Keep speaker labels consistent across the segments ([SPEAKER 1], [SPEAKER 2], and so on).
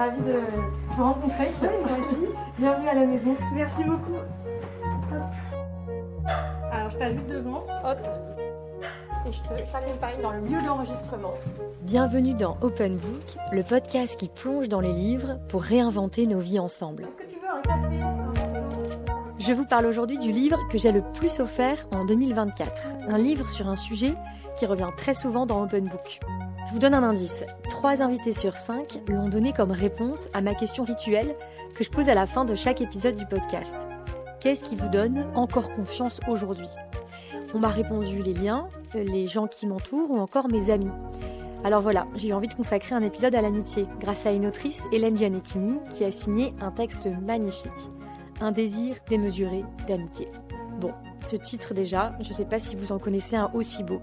[SPEAKER 1] ravie de vous rencontrer.
[SPEAKER 2] Oui, moi aussi.
[SPEAKER 1] Bienvenue à la maison.
[SPEAKER 2] Merci beaucoup.
[SPEAKER 1] Alors je passe juste devant, hop, et je t'accompagne dans le lieu d'enregistrement.
[SPEAKER 3] Bienvenue dans Open Book, le podcast qui plonge dans les livres pour réinventer nos vies ensemble.
[SPEAKER 1] Est-ce que tu veux un café?
[SPEAKER 3] Je vous parle aujourd'hui du livre que j'ai le plus offert en 2024. Un livre sur un sujet qui revient très souvent dans Open Book. Je vous donne un indice. 3 invités sur 5 l'ont donné comme réponse à ma question rituelle que je pose à la fin de chaque épisode du podcast. Qu'est-ce qui vous donne encore confiance aujourd'hui ? On m'a répondu les liens, les gens qui m'entourent ou encore mes amis. Alors voilà, j'ai eu envie de consacrer un épisode à l'amitié grâce à une autrice, Hélène Gianecchini, qui a signé un texte magnifique. Un désir démesuré d'amitié. Bon, ce titre déjà, je ne sais pas si vous en connaissez un aussi beau.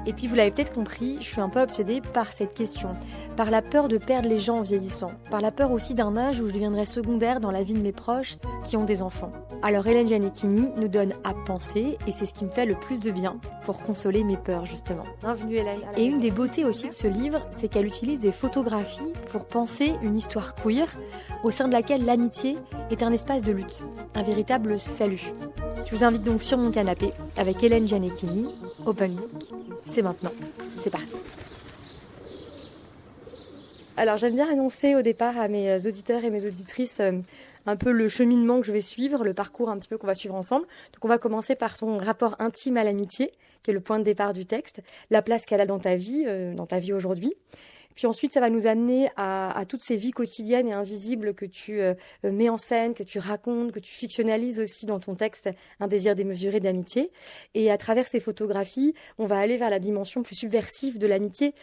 [SPEAKER 3] Et puis vous l'avez peut-être compris, je suis un peu obsédée par cette question, par la peur de perdre les gens en vieillissant, par la peur aussi d'un âge où je deviendrai secondaire dans la vie de mes proches qui ont des enfants. Alors Hélène Gianecchini nous donne à penser, et c'est ce qui me fait le plus de bien pour consoler mes peurs justement.
[SPEAKER 1] Bienvenue Hélène.
[SPEAKER 3] Et une des beautés aussi de ce livre, c'est qu'elle utilise des photographies pour penser une histoire queer, au sein de laquelle l'amitié est un espace de lutte, un véritable salut. Je vous invite donc sur mon canapé avec Hélène Gianecchini, Open Book. C'est maintenant, c'est parti. Alors j'aime bien annoncer au départ à mes auditeurs et mes auditrices un peu le cheminement que je vais suivre, le parcours un petit peu qu'on va suivre ensemble. Donc on va commencer par ton rapport intime à l'amitié, qui est le point de départ du texte, la place qu'elle a dans ta vie aujourd'hui. Puis ensuite, ça va nous amener à toutes ces vies quotidiennes et invisibles que tu mets en scène, que tu racontes, que tu fictionnalises aussi dans ton texte, un désir démesuré d'amitié. Et à travers ces photographies, on va aller vers la dimension plus subversive de l'amitié,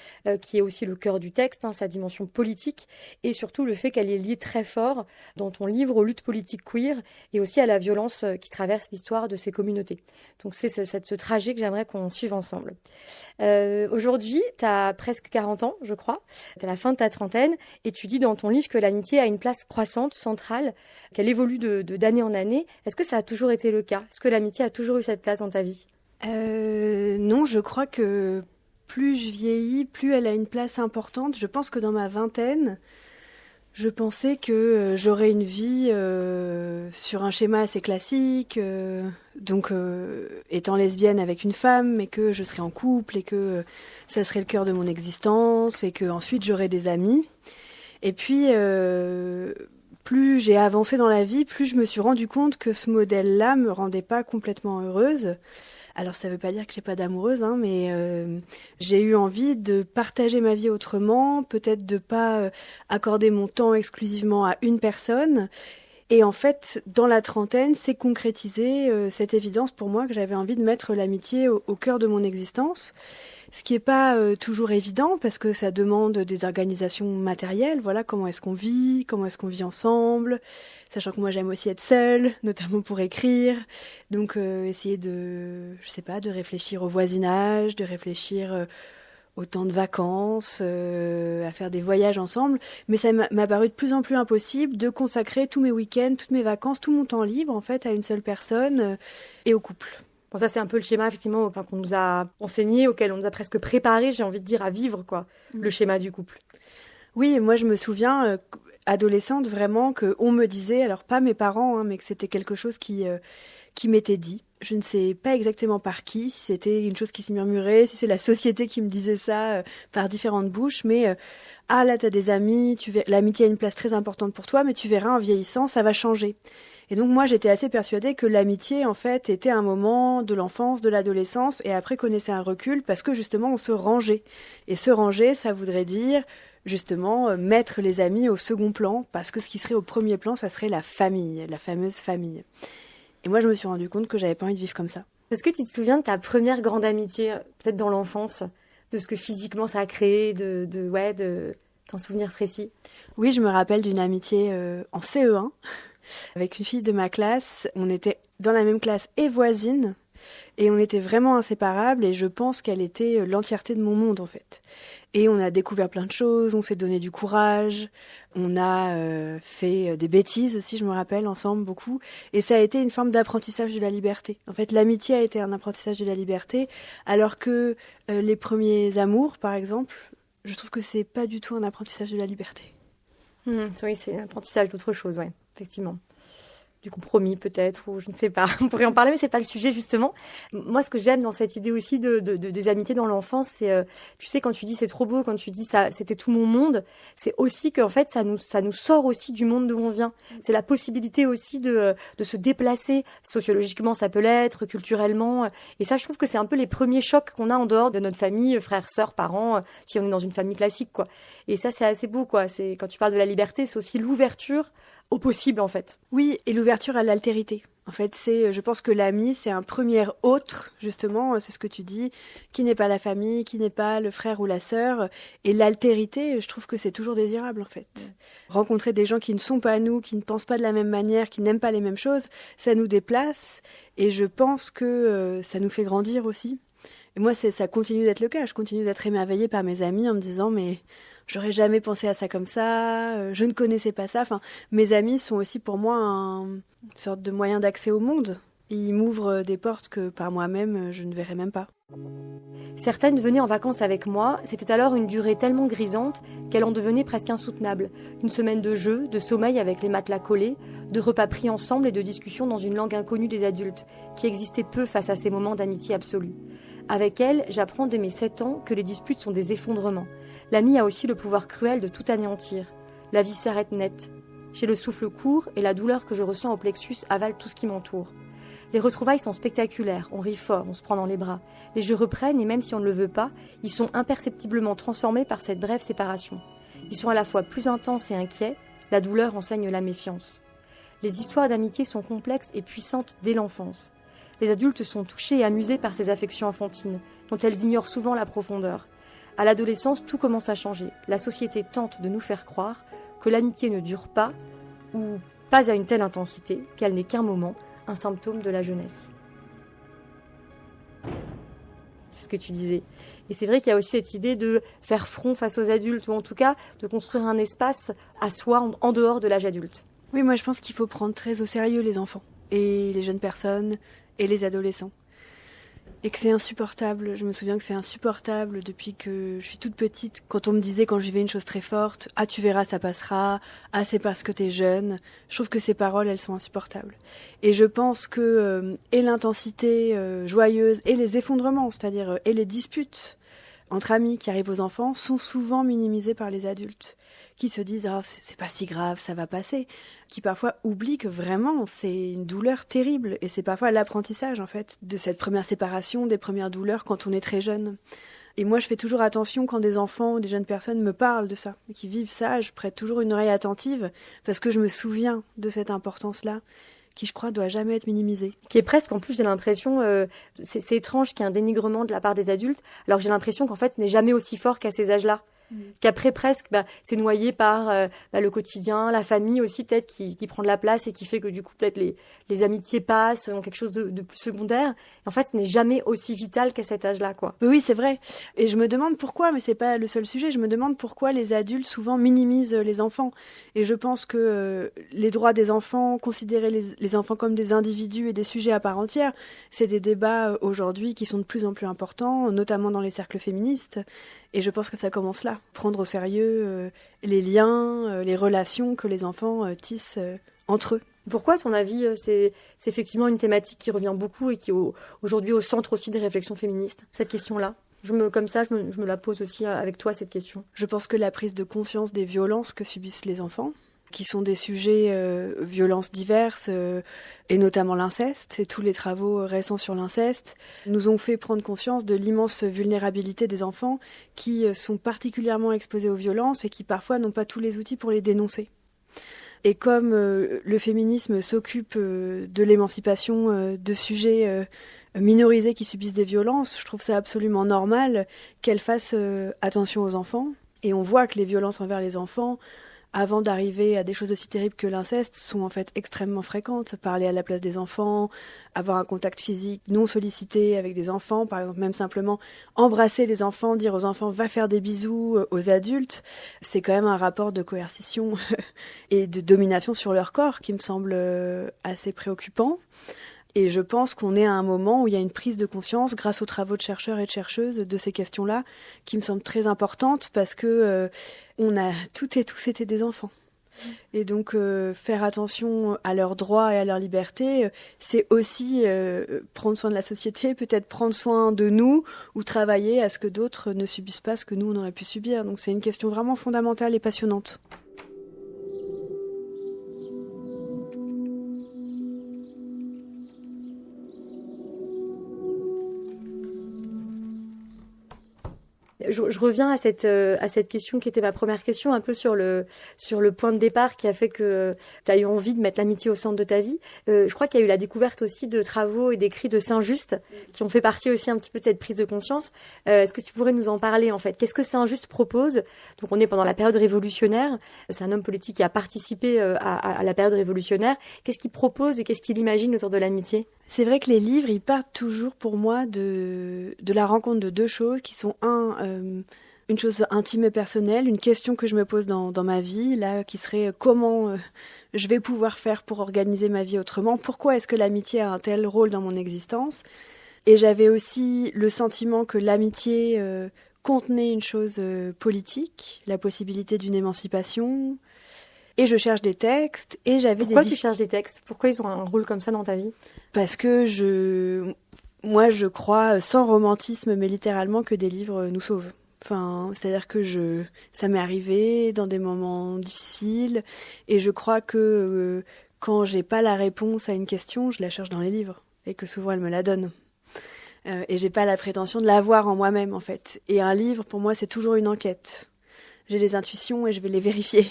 [SPEAKER 3] qui est aussi le cœur du texte, sa dimension politique, et surtout le fait qu'elle est liée très fort dans ton livre aux luttes politiques queer et aussi à la violence qui traverse l'histoire de ces communautés. Donc c'est ce trajet que j'aimerais qu'on suive ensemble. Aujourd'hui, tu as presque 40 ans, je crois. Tu à la fin de ta trentaine et tu dis dans ton livre que l'amitié a une place croissante, centrale, qu'elle évolue d'année en année. Est-ce que ça a toujours été le cas ? Est-ce que l'amitié a toujours eu cette place dans ta vie ?
[SPEAKER 2] Non, je crois que plus je vieillis, plus elle a une place importante. Je pense que dans ma vingtaine, je pensais que j'aurais une vie sur un schéma assez classique, donc étant lesbienne avec une femme, mais que je serais en couple et que ça serait le cœur de mon existence et que ensuite j'aurais des amis. Et puis plus j'ai avancé dans la vie, plus je me suis rendu compte que ce modèle-là me rendait pas complètement heureuse. Alors ça veut pas dire que j'ai pas d'amoureuse, mais j'ai eu envie de partager ma vie autrement, peut-être de pas accorder mon temps exclusivement à une personne. Et en fait, dans la trentaine, c'est concrétisé cette évidence pour moi que j'avais envie de mettre l'amitié au cœur de mon existence. Ce qui n'est pas toujours évident parce que ça demande des organisations matérielles. Voilà, comment est-ce qu'on vit ensemble, sachant que moi j'aime aussi être seule, notamment pour écrire. Donc essayer de réfléchir au voisinage, de réfléchir au temps de vacances, à faire des voyages ensemble. Mais ça m'a paru de plus en plus impossible de consacrer tous mes week-ends, toutes mes vacances, tout mon temps libre en fait à une seule personne et au couple.
[SPEAKER 1] Bon, ça, c'est un peu le schéma, effectivement, qu'on nous a enseigné, auquel on nous a presque préparé, j'ai envie de dire, à vivre, quoi, le schéma du couple.
[SPEAKER 2] Oui, moi, je me souviens, adolescente, vraiment, qu'on me disait, alors pas mes parents, mais que c'était quelque chose qui m'était dit. Je ne sais pas exactement par qui, si c'était une chose qui se murmurait, si c'est la société qui me disait ça par différentes bouches, mais là, t'as des amis, l'amitié a une place très importante pour toi, mais tu verras, en vieillissant, ça va changer. Et donc moi, j'étais assez persuadée que l'amitié, en fait, était un moment de l'enfance, de l'adolescence, et après connaissait un recul, parce que justement, on se rangeait. Et se ranger, ça voudrait dire, justement, mettre les amis au second plan, parce que ce qui serait au premier plan, ça serait la famille, la fameuse famille. Et moi, je me suis rendu compte que j'avais pas envie de vivre comme ça.
[SPEAKER 1] Est-ce que tu te souviens de ta première grande amitié, peut-être dans l'enfance, de ce que physiquement ça a créé, d'un souvenir précis ?
[SPEAKER 2] Oui, je me rappelle d'une amitié en CE1, avec une fille de ma classe. On était dans la même classe et voisines, et on était vraiment inséparables, et je pense qu'elle était l'entièreté de mon monde, en fait. Et on a découvert plein de choses, on s'est donné du courage, on a fait des bêtises aussi, je me rappelle, ensemble, beaucoup. Et ça a été une forme d'apprentissage de la liberté. En fait, l'amitié a été un apprentissage de la liberté, alors que les premiers amours, par exemple, je trouve que c'est pas du tout un apprentissage de la liberté.
[SPEAKER 3] Oui, c'est l'apprentissage d'autre chose, ouais, effectivement. Du compromis peut-être, ou je ne sais pas. On pourrait en parler, mais c'est pas le sujet justement. Moi, ce que j'aime dans cette idée aussi des amitiés dans l'enfance, c'est, tu sais, quand tu dis c'est trop beau, quand tu dis ça, c'était tout mon monde, c'est aussi qu'en fait, ça nous sort aussi du monde d'où on vient. C'est la possibilité aussi de se déplacer. Sociologiquement, ça peut l'être, culturellement. Et ça, je trouve que c'est un peu les premiers chocs qu'on a en dehors de notre famille, frères, sœurs, parents, si on est dans une famille classique, quoi. Et ça, c'est assez beau, quoi. C'est, quand tu parles de la liberté, c'est aussi l'ouverture au possible, en fait.
[SPEAKER 2] Oui, et l'ouverture à l'altérité. En fait, je pense que l'ami, c'est un premier autre, justement, c'est ce que tu dis, qui n'est pas la famille, qui n'est pas le frère ou la sœur. Et l'altérité, je trouve que c'est toujours désirable, en fait. Rencontrer des gens qui ne sont pas nous, qui ne pensent pas de la même manière, qui n'aiment pas les mêmes choses, ça nous déplace. Et je pense que ça nous fait grandir aussi. Et moi, ça continue d'être le cas. Je continue d'être émerveillée par mes amis en me disant, mais j'aurais jamais pensé à ça comme ça, je ne connaissais pas ça. Enfin, mes amis sont aussi pour moi une sorte de moyen d'accès au monde. Ils m'ouvrent des portes que par moi-même, je ne verrais même pas.
[SPEAKER 3] Certaines venaient en vacances avec moi, c'était alors une durée tellement grisante qu'elle en devenait presque insoutenable. Une semaine de jeux, de sommeil avec les matelas collés, de repas pris ensemble et de discussions dans une langue inconnue des adultes, qui existait peu face à ces moments d'amitié absolue. Avec elle, j'apprends dès mes 7 ans que les disputes sont des effondrements. L'ami a aussi le pouvoir cruel de tout anéantir. La vie s'arrête net. J'ai le souffle court et la douleur que je ressens au plexus avale tout ce qui m'entoure. Les retrouvailles sont spectaculaires, on rit fort, on se prend dans les bras. Les jeux reprennent et même si on ne le veut pas, ils sont imperceptiblement transformés par cette brève séparation. Ils sont à la fois plus intenses et inquiets, la douleur enseigne la méfiance. Les histoires d'amitié sont complexes et puissantes dès l'enfance. Les adultes sont touchés et amusés par ces affections enfantines, dont elles ignorent souvent la profondeur. À l'adolescence, tout commence à changer. La société tente de nous faire croire que l'amitié ne dure pas, ou pas à une telle intensité, qu'elle n'est qu'un moment, un symptôme de la jeunesse. C'est ce que tu disais. Et c'est vrai qu'il y a aussi cette idée de faire front face aux adultes, ou en tout cas de construire un espace à soi en dehors de l'âge adulte.
[SPEAKER 2] Oui, moi je pense qu'il faut prendre très au sérieux les enfants, et les jeunes personnes, et les adolescents. Et que c'est insupportable. Je me souviens que c'est insupportable depuis que je suis toute petite. Quand on me disait quand je vivais une chose très forte, « Ah, tu verras, ça passera. Ah, c'est parce que t'es jeune. » Je trouve que ces paroles, elles sont insupportables. Et je pense que et l'intensité joyeuse et les effondrements, c'est-à-dire et les disputes entre amis qui arrivent aux enfants, sont souvent minimisés par les adultes, qui se disent « Ah, c'est pas si grave, ça va passer », qui parfois oublient que vraiment c'est une douleur terrible, et c'est parfois l'apprentissage en fait de cette première séparation, des premières douleurs quand on est très jeune. Et moi je fais toujours attention quand des enfants ou des jeunes personnes me parlent de ça, qui vivent ça, je prête toujours une oreille attentive, parce que je me souviens de cette importance-là, qui je crois doit jamais être minimisée.
[SPEAKER 3] Qui est presque, en plus j'ai l'impression, c'est étrange qu'il y ait un dénigrement de la part des adultes, alors que j'ai l'impression qu'en fait ce n'est jamais aussi fort qu'à ces âges-là. Qu'après presque c'est noyé par le quotidien, la famille aussi peut-être qui prend de la place et qui fait que du coup peut-être les amitiés passent, ont quelque chose de plus secondaire. Et en fait, ce n'est jamais aussi vital qu'à cet âge-là, quoi.
[SPEAKER 2] Oui, c'est vrai. Et je me demande pourquoi, mais c'est pas le seul sujet, je me demande pourquoi les adultes souvent minimisent les enfants. Et je pense que les droits des enfants, considérer les enfants comme des individus et des sujets à part entière, c'est des débats aujourd'hui qui sont de plus en plus importants, notamment dans les cercles féministes. Et je pense que ça commence là, prendre au sérieux les liens, les relations que les enfants tissent entre eux.
[SPEAKER 3] Pourquoi, à ton avis, c'est effectivement une thématique qui revient beaucoup et qui est aujourd'hui au centre aussi des réflexions féministes, cette question-là? Je me la pose aussi avec toi, cette question.
[SPEAKER 2] Je pense que la prise de conscience des violences que subissent les enfants, qui sont des sujets, violences diverses, et notamment l'inceste, et tous les travaux récents sur l'inceste, nous ont fait prendre conscience de l'immense vulnérabilité des enfants qui sont particulièrement exposés aux violences et qui parfois n'ont pas tous les outils pour les dénoncer. Et comme le féminisme s'occupe de l'émancipation de sujets minorisés qui subissent des violences, je trouve ça absolument normal qu'elle fasse attention aux enfants. Et on voit que les violences envers les enfants, avant d'arriver à des choses aussi terribles que l'inceste, sont en fait extrêmement fréquentes. Parler à la place des enfants, avoir un contact physique non sollicité avec des enfants, par exemple même simplement embrasser les enfants, dire aux enfants « va faire des bisous » aux adultes, c'est quand même un rapport de coercition et de domination sur leur corps qui me semble assez préoccupant. Et je pense qu'on est à un moment où il y a une prise de conscience, grâce aux travaux de chercheurs et de chercheuses, de ces questions-là, qui me semblent très importantes parce que on a toutes et tous été des enfants. Et donc, faire attention à leurs droits et à leur liberté, c'est aussi prendre soin de la société, peut-être prendre soin de nous ou travailler à ce que d'autres ne subissent pas ce que nous, on aurait pu subir. Donc, c'est une question vraiment fondamentale et passionnante.
[SPEAKER 3] Je reviens à cette question qui était ma première question, un peu sur le point de départ qui a fait que tu as eu envie de mettre l'amitié au centre de ta vie. Je crois qu'il y a eu la découverte aussi de travaux et d'écrits de Saint-Just qui ont fait partie aussi un petit peu de cette prise de conscience. Est-ce que tu pourrais nous en parler en fait? Qu'est-ce que Saint-Just propose? Donc on est pendant la période révolutionnaire. C'est un homme politique qui a participé à la période révolutionnaire. Qu'est-ce qu'il propose et qu'est-ce qu'il imagine autour de l'amitié?
[SPEAKER 2] C'est vrai que les livres, ils partent toujours pour moi de la rencontre de deux choses qui sont une chose intime et personnelle, une question que je me pose dans ma vie, là, qui serait comment je vais pouvoir faire pour organiser ma vie autrement, pourquoi est-ce que l'amitié a un tel rôle dans mon existence. Et j'avais aussi le sentiment que l'amitié contenait une chose politique, la possibilité d'une émancipation. Et je cherche des textes, et j'avais
[SPEAKER 3] Pourquoi tu cherches des textes? Pourquoi ils ont un rôle comme ça dans ta vie?
[SPEAKER 2] Parce que moi, je crois, sans romantisme, mais littéralement, que des livres nous sauvent. Enfin, c'est-à-dire que ça m'est arrivé dans des moments difficiles, et je crois que quand j'ai pas la réponse à une question, je la cherche dans les livres, et que souvent elle me la donne. Et j'ai pas la prétention de l'avoir en moi-même, en fait. Et un livre, pour moi, c'est toujours une enquête. J'ai des intuitions et je vais les vérifier.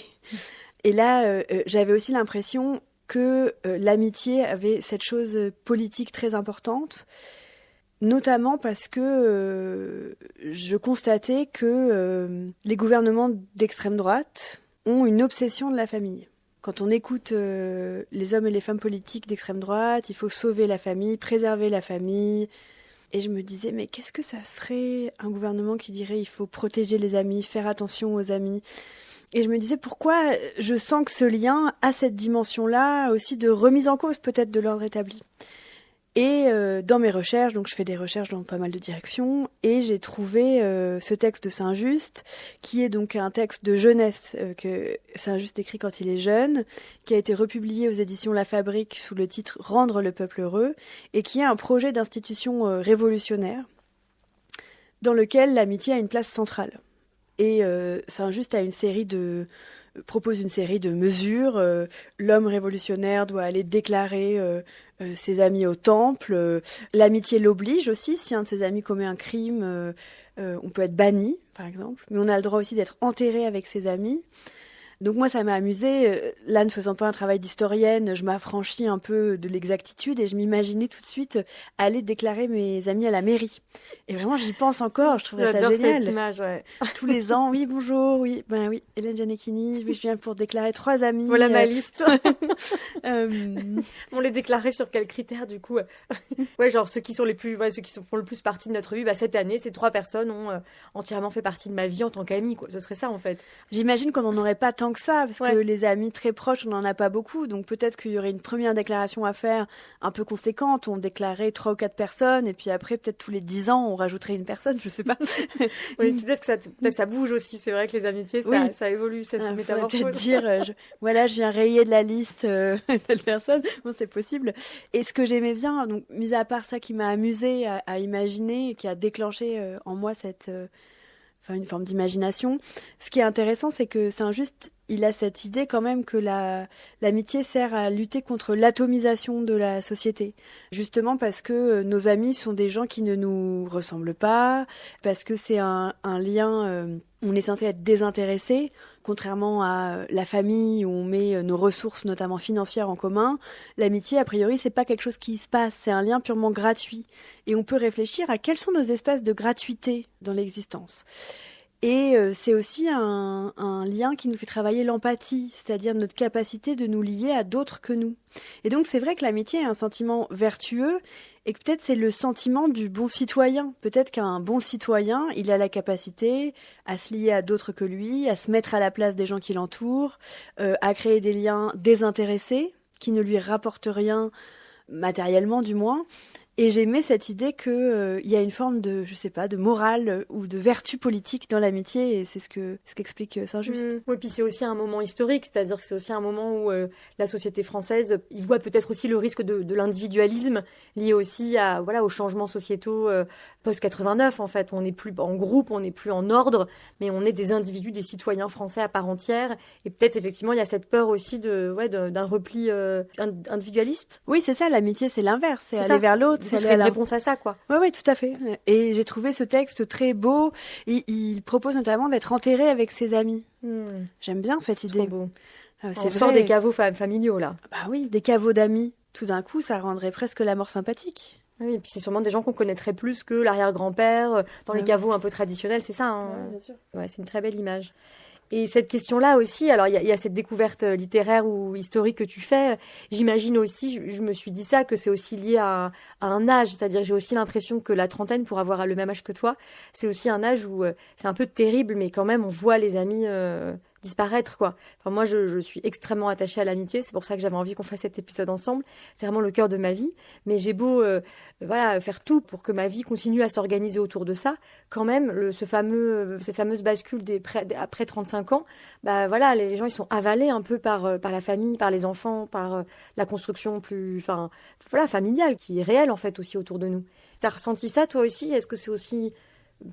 [SPEAKER 2] Et là, j'avais aussi l'impression que l'amitié avait cette chose politique très importante, notamment parce que je constatais que les gouvernements d'extrême droite ont une obsession de la famille. Quand on écoute les hommes et les femmes politiques d'extrême droite, il faut sauver la famille, préserver la famille. Et je me disais, mais qu'est-ce que ça serait un gouvernement qui dirait il faut protéger les amis, faire attention aux amis ? Et je me disais pourquoi je sens que ce lien a cette dimension-là aussi de remise en cause peut-être de l'ordre établi. Et dans mes recherches, donc je fais des recherches dans pas mal de directions, et j'ai trouvé ce texte de Saint-Just, qui est donc un texte de jeunesse que Saint-Just écrit quand il est jeune, qui a été republié aux éditions La Fabrique sous le titre « Rendre le peuple heureux », et qui est un projet d'institution révolutionnaire dans lequel l'amitié a une place centrale. Et Saint-Just propose une série de mesures. L'homme révolutionnaire doit aller déclarer ses amis au temple. L'amitié l'oblige aussi. Si un de ses amis commet un crime, on peut être banni, par exemple. Mais on a le droit aussi d'être enterré avec ses amis. Donc moi, ça m'a amusée. Là, ne faisant pas un travail d'historienne, je m'affranchis un peu de l'exactitude et je m'imaginais tout de suite aller déclarer mes amis à la mairie. Et vraiment, j'y pense encore. Je trouverais ça génial.
[SPEAKER 3] J'adore cette image, ouais.
[SPEAKER 2] Tous les ans, oui, bonjour, oui, Hélène Gianecchini, je viens pour déclarer 3 amis.
[SPEAKER 3] Voilà ma liste. On les déclarait sur quels critères, du coup? Ouais, genre ceux qui font le plus partie de notre vie. Bah, cette année, ces 3 personnes ont entièrement fait partie de ma vie en tant qu'amis, quoi. Ce serait ça, en fait.
[SPEAKER 2] J'imagine qu'on n'en aurait pas tant que ça, parce que les amis très proches, on n'en a pas beaucoup. Donc peut-être qu'il y aurait une première déclaration à faire un peu conséquente. On déclarait 3 ou 4 personnes, et puis après, peut-être tous les 10 ans, on rajouterait une personne, je sais pas.
[SPEAKER 3] Oui, peut-être que ça bouge aussi. C'est vrai que les amitiés, ça évolue, ça se métamorphose.
[SPEAKER 2] Peut-être dire, je viens rayer de la liste telle personne. Bon, c'est possible. Et ce que j'aimais bien, donc, mis à part ça qui m'a amusée à imaginer, et qui a déclenché en moi une forme d'imagination. Ce qui est intéressant, c'est que Saint-Just, il a cette idée quand même que l'amitié sert à lutter contre l'atomisation de la société. Justement parce que nos amis sont des gens qui ne nous ressemblent pas, parce que c'est un lien, on est censé être désintéressé, contrairement à la famille où on met nos ressources, notamment financières, en commun. L'amitié, a priori, c'est pas quelque chose qui se passe, c'est un lien purement gratuit. Et on peut réfléchir à quels sont nos espaces de gratuité dans l'existence. Et c'est aussi un lien qui nous fait travailler l'empathie, c'est-à-dire notre capacité de nous lier à d'autres que nous. Et donc c'est vrai que l'amitié est un sentiment vertueux et que peut-être c'est le sentiment du bon citoyen. Peut-être qu'un bon citoyen, il a la capacité à se lier à d'autres que lui, à se mettre à la place des gens qui l'entourent, à créer des liens désintéressés qui ne lui rapportent rien, matériellement du moins. Et j'aimais cette idée que il y a une forme de, je sais pas, de morale ou de vertu politique dans l'amitié, et c'est ce qu'explique Saint-Just.
[SPEAKER 3] Oui, puis c'est aussi un moment historique, c'est-à-dire que c'est aussi un moment où la société française, il voit peut-être aussi le risque de l'individualisme lié aussi aux changements sociétaux post-89, en fait. On n'est plus en groupe, on n'est plus en ordre, mais on est des individus, des citoyens français à part entière. Et peut-être, effectivement, il y a cette peur aussi d'un repli individualiste.
[SPEAKER 2] Oui, c'est ça, l'amitié, c'est l'inverse, c'est aller vers l'autre.
[SPEAKER 3] C'est une réponse à ça, quoi.
[SPEAKER 2] Oui, tout à fait. Et j'ai trouvé ce texte très beau. Il propose notamment d'être enterré avec ses amis. J'aime bien cette idée.
[SPEAKER 3] Trop beau. On sort des caveaux familiaux, là.
[SPEAKER 2] Bah oui, des caveaux d'amis. Tout d'un coup, ça rendrait presque la mort sympathique.
[SPEAKER 3] Oui, et puis c'est sûrement des gens qu'on connaîtrait plus que l'arrière-grand-père, dans les caveaux un peu traditionnels, c'est ça, hein.
[SPEAKER 2] Oui, bien sûr.
[SPEAKER 3] Ouais, c'est une très belle image. Et cette question-là aussi, alors il y a cette découverte littéraire ou historique que tu fais, j'imagine aussi, je me suis dit ça, que c'est aussi lié à un âge, c'est-à-dire que j'ai aussi l'impression que la trentaine, pour avoir le même âge que toi, c'est aussi un âge où c'est un peu terrible, mais quand même on voit les amis disparaître, quoi. Enfin, moi, je suis extrêmement attachée à l'amitié, c'est pour ça que j'avais envie qu'on fasse cet épisode ensemble, c'est vraiment le cœur de ma vie, mais j'ai beau faire tout pour que ma vie continue à s'organiser autour de ça, quand même, cette fameuse bascule après 35 ans, les gens, ils sont avalés un peu par la famille, par les enfants, par la construction familiale, qui est réelle, en fait, aussi autour de nous. T'as ressenti ça, toi aussi? Est-ce que c'est aussi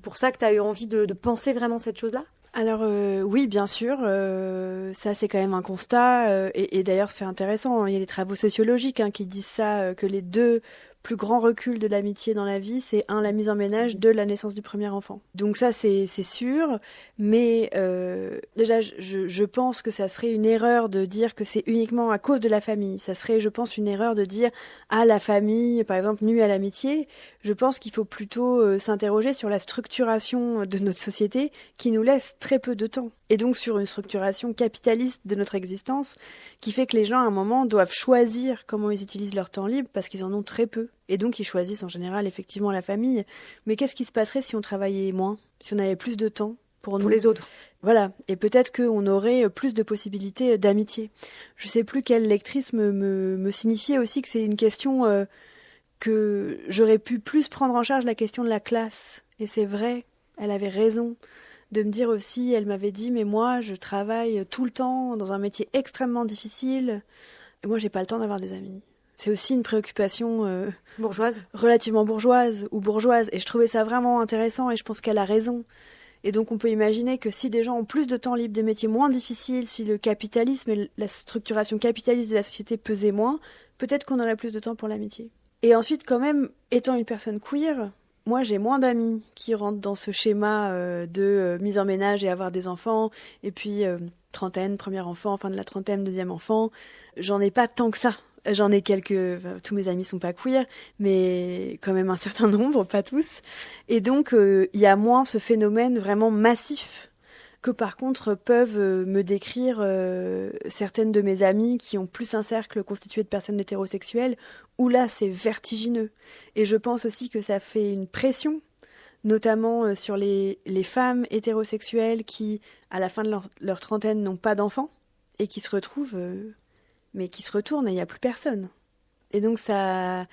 [SPEAKER 3] pour ça que t'as eu envie de penser vraiment cette chose-là?
[SPEAKER 2] Alors oui, bien sûr, ça c'est quand même un constat, et d'ailleurs c'est intéressant, il y a des travaux sociologiques qui disent ça, que les deux plus grands reculs de l'amitié dans la vie, c'est la mise en ménage, la naissance du premier enfant. Donc ça c'est sûr, mais déjà je pense que ça serait une erreur de dire que c'est uniquement à cause de la famille. Ça serait, je pense, une erreur de dire la famille, par exemple, nuit à l'amitié. Je pense qu'il faut plutôt s'interroger sur la structuration de notre société qui nous laisse très peu de temps. Et donc sur une structuration capitaliste de notre existence qui fait que les gens à un moment doivent choisir comment ils utilisent leur temps libre parce qu'ils en ont très peu. Et donc ils choisissent en général effectivement la famille. Mais qu'est-ce qui se passerait si on travaillait moins, si on avait plus de temps pour nous,
[SPEAKER 3] les autres?
[SPEAKER 2] Voilà, et peut-être qu'on aurait plus de possibilités d'amitié. Je sais plus quelle lectrice me signifiait aussi que c'est une question que j'aurais pu plus prendre en charge, la question de la classe. Et c'est vrai, elle avait raison de me dire aussi, elle m'avait dit, mais moi je travaille tout le temps dans un métier extrêmement difficile, et moi j'ai pas le temps d'avoir des amis. C'est aussi une préoccupation
[SPEAKER 3] bourgeoise,
[SPEAKER 2] relativement bourgeoise ou bourgeoise, et je trouvais ça vraiment intéressant, et je pense qu'elle a raison. Et donc on peut imaginer que si des gens ont plus de temps libre, des métiers moins difficiles, si le capitalisme et la structuration capitaliste de la société pesaient moins, peut-être qu'on aurait plus de temps pour l'amitié. Et ensuite, quand même, étant une personne queer, moi j'ai moins d'amis qui rentrent dans ce schéma de mise en ménage et avoir des enfants, et puis trentaine, premier enfant, fin de la trentaine, deuxième enfant. J'en ai pas tant que ça. J'en ai tous mes amis sont pas queer, mais quand même un certain nombre, pas tous. Et donc, il y a moins ce phénomène vraiment massif que par contre peuvent me décrire certaines de mes amies qui ont plus un cercle constitué de personnes hétérosexuelles, où là c'est vertigineux. Et je pense aussi que ça fait une pression, notamment sur les femmes hétérosexuelles qui, à la fin de leur trentaine, n'ont pas d'enfants, et qui se retrouvent... mais qui se retournent et il n'y a plus personne. Et donc ça...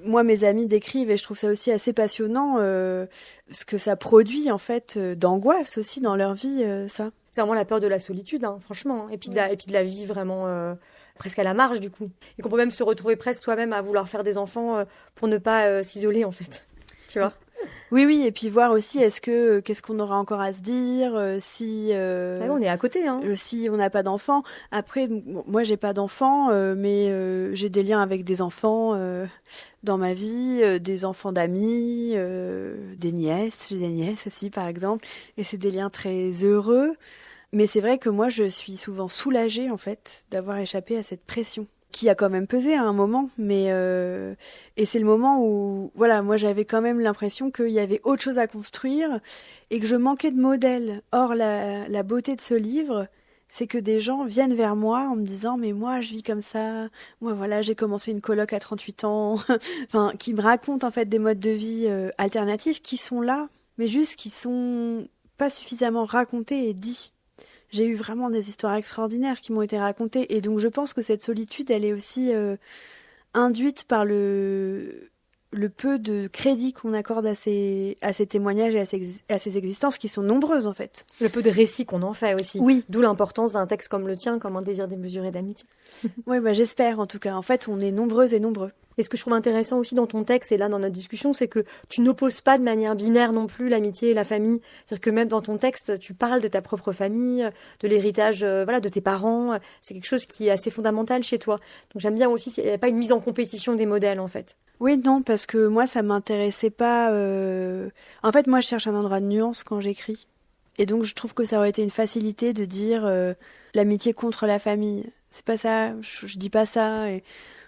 [SPEAKER 2] Moi, mes amis décrivent, et je trouve ça aussi assez passionnant, ce que ça produit, en fait, d'angoisse aussi dans leur vie, ça.
[SPEAKER 3] C'est vraiment la peur de la solitude, franchement. Et puis, de la vie vraiment presque à la marge, du coup. Et qu'on peut même se retrouver presque soi-même à vouloir faire des enfants pour ne pas s'isoler, en fait. Tu vois ?
[SPEAKER 2] Oui, et puis voir aussi qu'est-ce qu'on aura encore à se dire si
[SPEAKER 3] on est à côté,
[SPEAKER 2] si on n'a pas d'enfants. Après, moi j'ai pas d'enfants, mais j'ai des liens avec des enfants dans ma vie, des enfants d'amis, des nièces. J'ai des nièces aussi, par exemple, et c'est des liens très heureux. Mais c'est vrai que moi je suis souvent soulagée en fait d'avoir échappé à cette pression qui a quand même pesé à un moment, mais et c'est le moment où voilà, moi j'avais quand même l'impression qu'il y avait autre chose à construire et que je manquais de modèles. Or la beauté de ce livre, c'est que des gens viennent vers moi en me disant mais moi je vis comme ça, moi voilà j'ai commencé une coloc à 38 ans, enfin qui me racontent en fait des modes de vie alternatifs qui sont là, mais juste qui sont pas suffisamment racontés et dits. J'ai eu vraiment des histoires extraordinaires qui m'ont été racontées. Et donc, je pense que cette solitude, elle est aussi induite par le le peu de crédit qu'on accorde à ces témoignages et à ces existences qui sont nombreuses en fait.
[SPEAKER 3] Le peu de récits qu'on en fait aussi.
[SPEAKER 2] Oui.
[SPEAKER 3] D'où l'importance d'un texte comme le tien, comme un désir démesuré d'amitié.
[SPEAKER 2] Oui, j'espère en tout cas. En fait, on est nombreuses et nombreux.
[SPEAKER 3] Et ce que je trouve intéressant aussi dans ton texte et là dans notre discussion, c'est que tu n'opposes pas de manière binaire non plus l'amitié et la famille. C'est-à-dire que même dans ton texte, tu parles de ta propre famille, de l'héritage de tes parents. C'est quelque chose qui est assez fondamental chez toi. Donc j'aime bien aussi, il n'y a pas une mise en compétition des modèles en fait.
[SPEAKER 2] Oui, non, parce que moi, ça m'intéressait pas... En fait, moi, je cherche un endroit de nuance quand j'écris. Et donc, je trouve que ça aurait été une facilité de dire l'amitié contre la famille. C'est pas ça, je dis pas ça. Et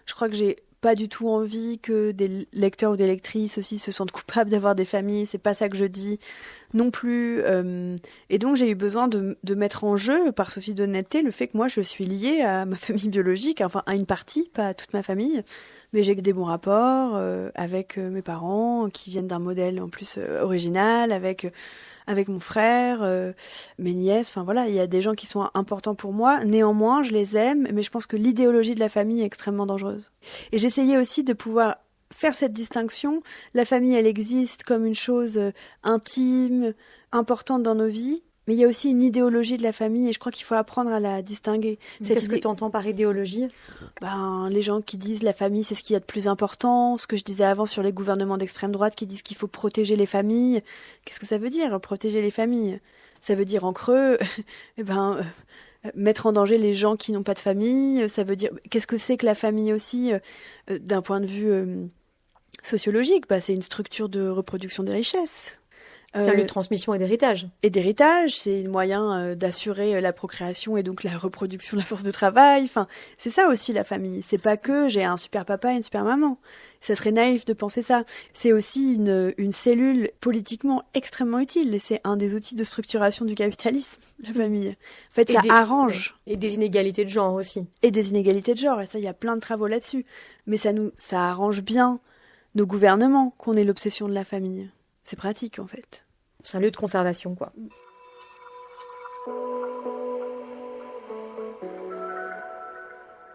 [SPEAKER 2] je crois que j'ai pas du tout envie que des lecteurs ou des lectrices aussi se sentent coupables d'avoir des familles. C'est pas ça que je dis non plus. Et donc, j'ai eu besoin de mettre en jeu, par souci d'honnêteté, le fait que moi, je suis liée à ma famille biologique, enfin à une partie, pas à toute ma famille. Mais j'ai que des bons rapports avec mes parents qui viennent d'un modèle en plus original, avec mon frère, mes nièces. Enfin voilà, il y a des gens qui sont importants pour moi. Néanmoins, je les aime, mais je pense que l'idéologie de la famille est extrêmement dangereuse. Et j'essayais aussi de pouvoir faire cette distinction. La famille, elle existe comme une chose intime, importante dans nos vies. Mais il y a aussi une idéologie de la famille et je crois qu'il faut apprendre à la distinguer.
[SPEAKER 3] Qu'est-ce que tu entends par idéologie ?
[SPEAKER 2] Les gens qui disent la famille c'est ce qu'il y a de plus important, ce que je disais avant sur les gouvernements d'extrême droite qui disent qu'il faut protéger les familles. Qu'est-ce que ça veut dire, protéger les familles ? Ça veut dire en creux, mettre en danger les gens qui n'ont pas de famille. Ça veut dire, qu'est-ce que c'est que la famille aussi d'un point de vue sociologique ? C'est une structure de reproduction des richesses.
[SPEAKER 3] C'est un lieu de transmission et d'héritage.
[SPEAKER 2] Et d'héritage, c'est un moyen d'assurer la procréation et donc la reproduction de la force de travail. Enfin, c'est ça aussi la famille. C'est pas que j'ai un super papa et une super maman. Ça serait naïf de penser ça. C'est aussi une cellule politiquement extrêmement utile. Et c'est un des outils de structuration du capitalisme, la famille. En fait, ça arrange.
[SPEAKER 3] Et des inégalités de genre aussi.
[SPEAKER 2] Et des inégalités de genre. Et ça, il y a plein de travaux là-dessus. Mais ça arrange bien nos gouvernements qu'on ait l'obsession de la famille. C'est pratique, en fait.
[SPEAKER 3] C'est un lieu de conservation, quoi.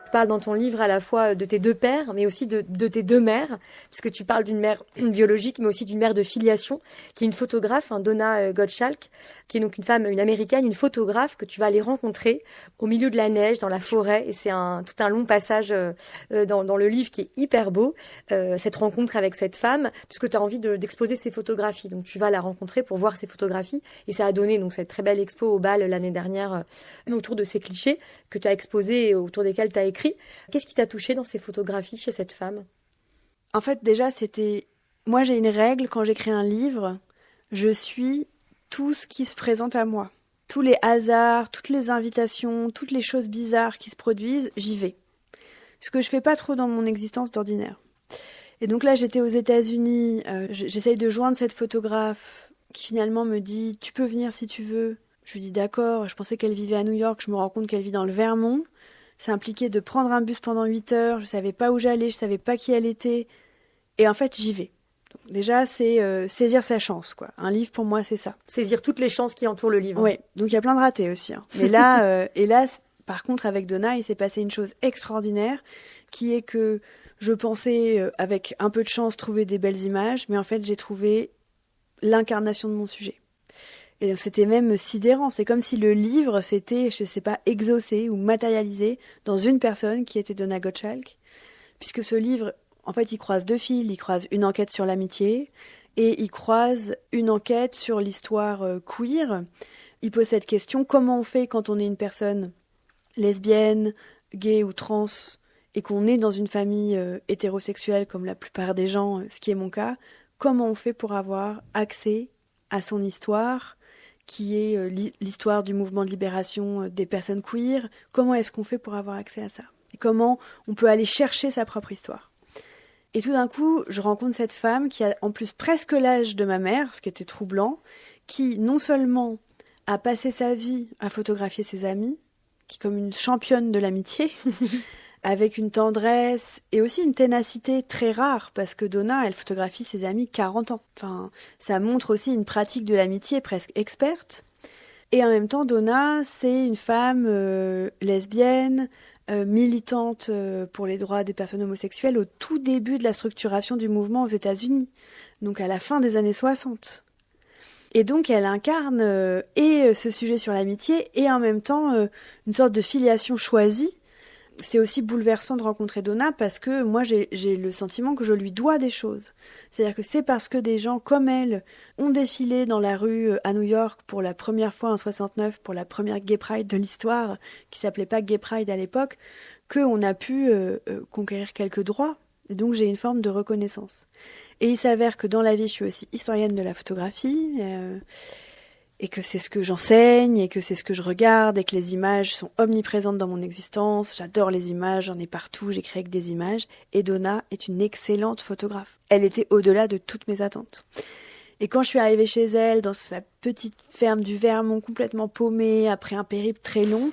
[SPEAKER 3] Tu parles dans ton livre à la fois de tes deux pères, mais aussi de tes deux mères, puisque tu parles d'une mère biologique, mais aussi d'une mère de filiation, qui est une photographe, Donna Gottschalk, qui est donc une femme, une américaine, une photographe que tu vas aller rencontrer au milieu de la neige, dans la forêt, et c'est tout un long passage dans le livre qui est hyper beau, cette rencontre avec cette femme, puisque tu as envie d'exposer ses photographies. Donc tu vas la rencontrer pour voir ses photographies, et ça a donné donc cette très belle expo au Bal l'année dernière autour de ces clichés que tu as exposés et autour desquels tu as écrit. Qu'est-ce qui t'a touché dans ces photographies chez cette femme ?
[SPEAKER 2] En fait, déjà, moi, j'ai une règle, quand j'écris un livre, je suis tout ce qui se présente à moi. Tous les hasards, toutes les invitations, toutes les choses bizarres qui se produisent, j'y vais. Ce que je fais pas trop dans mon existence d'ordinaire. Et donc là, j'étais aux États-Unis, j'essaye de joindre cette photographe qui finalement me dit « Tu peux venir si tu veux ». Je lui dis « D'accord ». Je pensais qu'elle vivait à New York, je me rends compte qu'elle vit dans le Vermont. Ça impliquait de prendre un bus pendant 8 heures, je savais pas où j'allais, je savais pas qui elle était. Et en fait, j'y vais. Donc déjà, c'est saisir sa chance, quoi. Un livre, pour moi, c'est ça.
[SPEAKER 3] Saisir toutes les chances qui entourent le livre.
[SPEAKER 2] Oui, donc il y a plein de ratés aussi. Mais là, par contre, avec Donna, il s'est passé une chose extraordinaire, qui est que je pensais, avec un peu de chance, trouver des belles images, mais en fait, j'ai trouvé l'incarnation de mon sujet. Et c'était même sidérant. C'est comme si le livre s'était, je sais pas, exaucé ou matérialisé dans une personne qui était Donna Gottschalk. Puisque ce livre, en fait, il croise deux fils. Il croise une enquête sur l'amitié et il croise une enquête sur l'histoire queer. Il pose cette question, comment on fait quand on est une personne lesbienne, gay ou trans et qu'on est dans une famille hétérosexuelle comme la plupart des gens, ce qui est mon cas, comment on fait pour avoir accès à son histoire qui est l'histoire du mouvement de libération des personnes queer. Comment est-ce qu'on fait pour avoir accès à ça ? Et comment on peut aller chercher sa propre histoire ? Et tout d'un coup, je rencontre cette femme qui a en plus presque l'âge de ma mère, ce qui était troublant, qui non seulement a passé sa vie à photographier ses amis, qui est comme une championne de l'amitié, avec une tendresse et aussi une ténacité très rare, parce que Donna, elle photographie ses amis 40 ans. Enfin, ça montre aussi une pratique de l'amitié presque experte. Et en même temps, Donna, c'est une femme lesbienne, militante pour les droits des personnes homosexuelles au tout début de la structuration du mouvement aux États-Unis, donc à la fin des années 60. Et donc elle incarne ce sujet sur l'amitié et en même temps une sorte de filiation choisie. C'est aussi bouleversant de rencontrer Donna parce que moi j'ai le sentiment que je lui dois des choses. C'est-à-dire que c'est parce que des gens comme elle ont défilé dans la rue à New York pour la première fois en 69, pour la première Gay Pride de l'histoire, qui s'appelait pas Gay Pride à l'époque, qu'on a pu conquérir quelques droits. Et donc j'ai une forme de reconnaissance. Et il s'avère que dans la vie je suis aussi historienne de la photographie, et que c'est ce que j'enseigne, et que c'est ce que je regarde, et que les images sont omniprésentes dans mon existence. J'adore les images, j'en ai partout, j'écris avec des images. Et Donna est une excellente photographe. Elle était au-delà de toutes mes attentes. Et quand je suis arrivée chez elle, dans sa petite ferme du Vermont, complètement paumée, après un périple très long,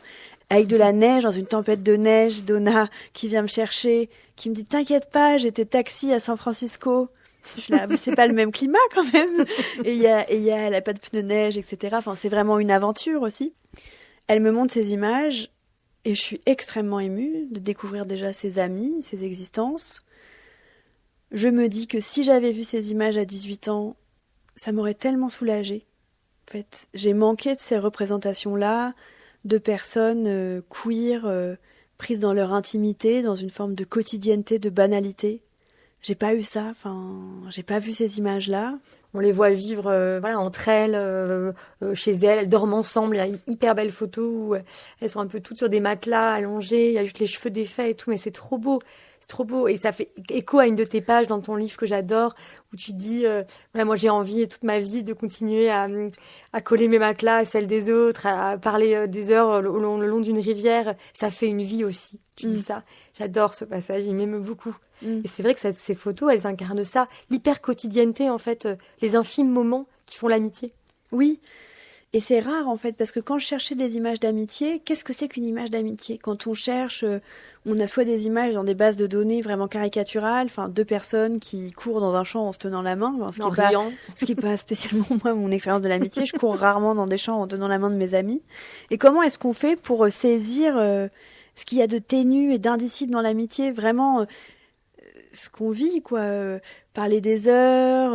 [SPEAKER 2] avec de la neige, dans une tempête de neige, Donna qui vient me chercher, qui me dit « T'inquiète pas, j'étais taxi à San Francisco ». Je suis là, mais c'est pas le même climat quand même. Elle a pas de pneus de neige, etc. Enfin, c'est vraiment une aventure aussi. Elle me montre ces images et je suis extrêmement émue de découvrir déjà ses amis, ses existences. Je me dis que si j'avais vu ces images à 18 ans, ça m'aurait tellement soulagée. En fait, j'ai manqué de ces représentations-là, de personnes queer, prises dans leur intimité, dans une forme de quotidienneté, de banalité. J'ai pas eu ça, j'ai pas vu ces images-là.
[SPEAKER 3] On les voit vivre entre elles, chez elles dorment ensemble. Il y a une hyper belle photo où elles sont un peu toutes sur des matelas allongées, il y a juste les cheveux défaits et tout, mais c'est trop beau. C'est trop beau et ça fait écho à une de tes pages dans ton livre que j'adore où tu dis moi j'ai envie toute ma vie de continuer à coller mes matelas à celles des autres, à parler des heures le long d'une rivière. Ça fait une vie aussi. Tu dis ça. J'adore ce passage, il m'aime beaucoup. Et c'est vrai que ces photos, elles incarnent ça, l'hyper quotidienneté en fait, les infimes moments qui font l'amitié.
[SPEAKER 2] Oui. Et c'est rare en fait, parce que quand je cherchais des images d'amitié, qu'est-ce que c'est qu'une image d'amitié ? Quand on cherche, on a soit des images dans des bases de données vraiment caricaturales, deux personnes qui courent dans un champ en se tenant la main, ce qui est pas spécialement moi mon expérience de l'amitié. Je cours rarement dans des champs en tenant la main de mes amis. Et comment est-ce qu'on fait pour saisir ce qu'il y a de ténu et d'indicible dans l'amitié, vraiment ce qu'on vit, quoi. Parler des heures,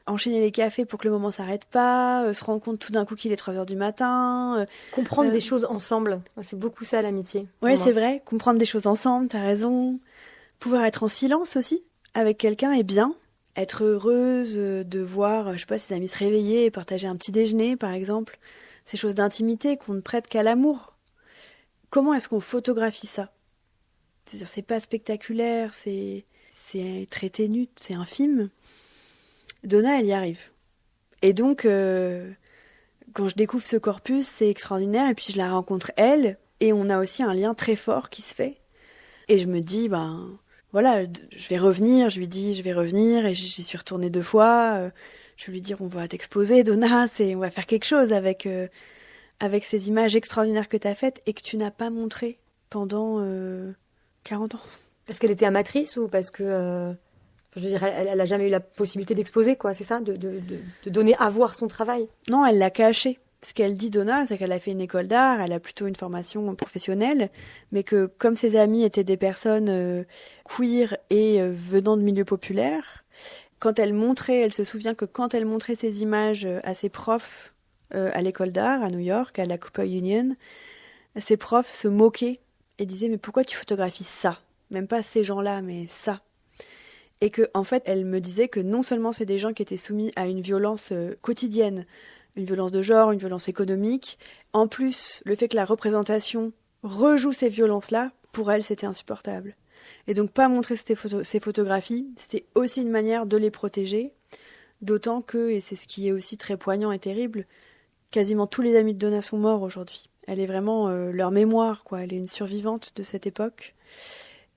[SPEAKER 2] enchaîner les cafés pour que le moment s'arrête pas, se rendre compte tout d'un coup qu'il est 3h du matin.
[SPEAKER 3] Comprendre des choses ensemble, c'est beaucoup ça l'amitié.
[SPEAKER 2] Ouais, c'est vrai, comprendre des choses ensemble, t'as raison. Pouvoir être en silence aussi, avec quelqu'un est bien. Être heureuse de voir, ses amis se réveiller et partager un petit déjeuner, par exemple. Ces choses d'intimité qu'on ne prête qu'à l'amour. Comment est-ce qu'on photographie ça ? C'est-à-dire, c'est pas spectaculaire, c'est très ténu, c'est infime. Donna, elle y arrive. Et donc, quand je découvre ce corpus, c'est extraordinaire. Et puis, je la rencontre, elle, et on a aussi un lien très fort qui se fait. Et je me dis, je vais revenir. Je lui dis, je vais revenir. Et j'y suis retournée 2 fois. Je vais lui dire, on va t'exposer, Donna. On va faire quelque chose avec ces images extraordinaires que tu as faites et que tu n'as pas montrées pendant 40 ans.
[SPEAKER 3] Parce qu'elle était amatrice ou parce que, elle n'a jamais eu la possibilité d'exposer, quoi, c'est ça, de donner à voir son travail.
[SPEAKER 2] Non, elle l'a caché. Ce qu'elle dit, Donna, c'est qu'elle a fait une école d'art, elle a plutôt une formation professionnelle, mais que comme ses amis étaient des personnes queer et venant de milieux populaires, quand elle se souvient que quand elle montrait ses images à ses profs à l'école d'art à New York, à la Cooper Union, ses profs se moquaient et disaient « Mais pourquoi tu photographies ça ? Même pas ces gens-là, mais ça ». Et que, en fait, elle me disait que non seulement c'est des gens qui étaient soumis à une violence quotidienne, une violence de genre, une violence économique, en plus, le fait que la représentation rejoue ces violences-là, pour elle, c'était insupportable. Et donc, pas montrer ces photographies, c'était aussi une manière de les protéger, d'autant que, et c'est ce qui est aussi très poignant et terrible, quasiment tous les amis de Donna sont morts aujourd'hui. Elle est vraiment leur mémoire, quoi. Elle est une survivante de cette époque.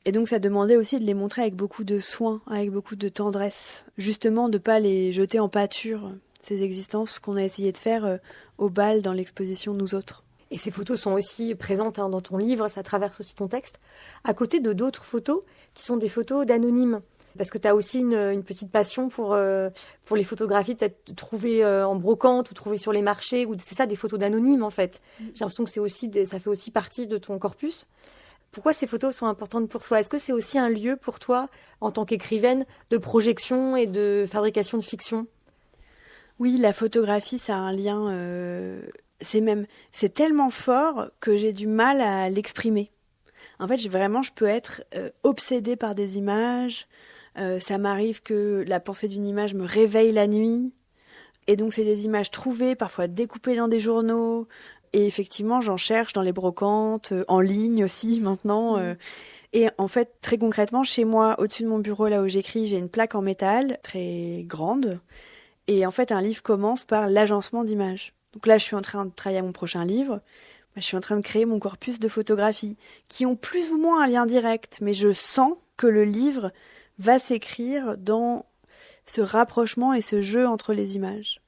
[SPEAKER 2] Et donc ça demandait aussi de les montrer avec beaucoup de soin, avec beaucoup de tendresse. Justement de pas les jeter en pâture, ces existences qu'on a essayé de faire au bal dans l'exposition Nous Autres.
[SPEAKER 3] Et ces photos sont aussi présentes dans ton livre, ça traverse aussi ton texte, à côté de d'autres photos qui sont des photos d'anonymes. Parce que tu as aussi une petite passion pour les photographies, peut-être trouvées en brocante ou trouvées sur les marchés. Ou c'est ça, des photos d'anonymes en fait. J'ai l'impression que ça fait aussi partie de ton corpus. Pourquoi ces photos sont importantes pour toi? Est-ce que c'est aussi un lieu pour toi, en tant qu'écrivaine, de projection et de fabrication de fiction?
[SPEAKER 2] Oui, la photographie, ça a un lien. C'est tellement fort que j'ai du mal à l'exprimer. En fait, je peux être obsédée par des images. Ça m'arrive que la pensée d'une image me réveille la nuit. Et donc, c'est des images trouvées, parfois découpées dans des journaux. Et effectivement, j'en cherche dans les brocantes, en ligne aussi maintenant. Et en fait, très concrètement, chez moi, au-dessus de mon bureau, là où j'écris, j'ai une plaque en métal très grande. Et en fait, un livre commence par l'agencement d'images. Donc là, je suis en train de travailler à mon prochain livre. Je suis en train de créer mon corpus de photographies qui ont plus ou moins un lien direct, mais je sens que le livre va s'écrire dans ce rapprochement et ce jeu entre les images.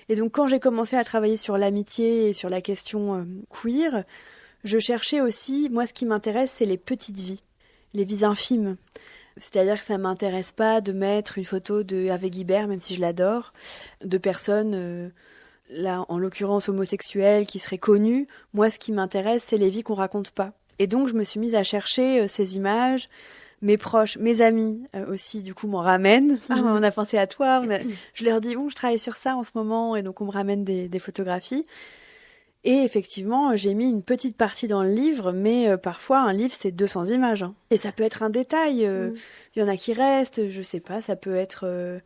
[SPEAKER 2] Et donc, quand j'ai commencé à travailler sur l'amitié et sur la question queer, je cherchais aussi, moi, ce qui m'intéresse, c'est les petites vies, les vies infimes. C'est-à-dire que ça ne m'intéresse pas de mettre une photo de Hervé Guibert, même si je l'adore, de personnes, là en l'occurrence homosexuelles, qui seraient connues. Moi, ce qui m'intéresse, c'est les vies qu'on raconte pas. Et donc, je me suis mise à chercher ces images. Mes proches, mes amis aussi, du coup, m'en ramènent. Ah, on a pensé à toi. Je leur dis, bon, je travaille sur ça en ce moment, et donc on me ramène des photographies. Et effectivement, j'ai mis une petite partie dans le livre, mais parfois, un livre, c'est 200 images. Hein. Et ça peut être un détail. Il y en a qui restent, je sais pas, ça peut être...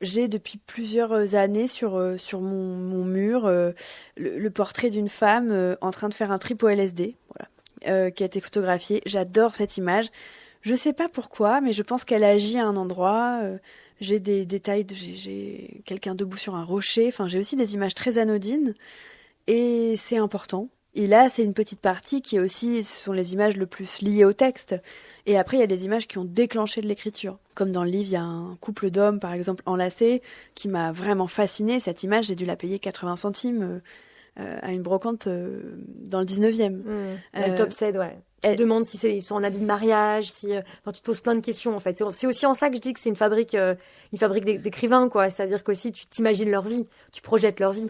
[SPEAKER 2] J'ai depuis plusieurs années sur mon mur le portrait d'une femme en train de faire un trip au LSD, voilà, qui a été photographié. J'adore cette image. Je sais pas pourquoi, mais je pense qu'elle agit à un endroit. J'ai des détails, j'ai quelqu'un debout sur un rocher. Enfin, j'ai aussi des images très anodines. Et c'est important. Et là, c'est une petite partie qui est aussi, ce sont les images le plus liées au texte. Et après, il y a des images qui ont déclenché de l'écriture. Comme dans le livre, il y a un couple d'hommes, par exemple, enlacés, qui m'a vraiment fascinée. Cette image, j'ai dû la payer 80 centimes à une brocante dans le 19e.
[SPEAKER 3] Elle t'obsède, ouais. Tu te demandes si ils sont en habit de mariage, si, enfin, tu te poses plein de questions, en fait. C'est aussi en ça que je dis que c'est une fabrique d'écrivains, quoi. C'est-à-dire qu'aussi, tu t'imagines leur vie, tu projettes leur vie.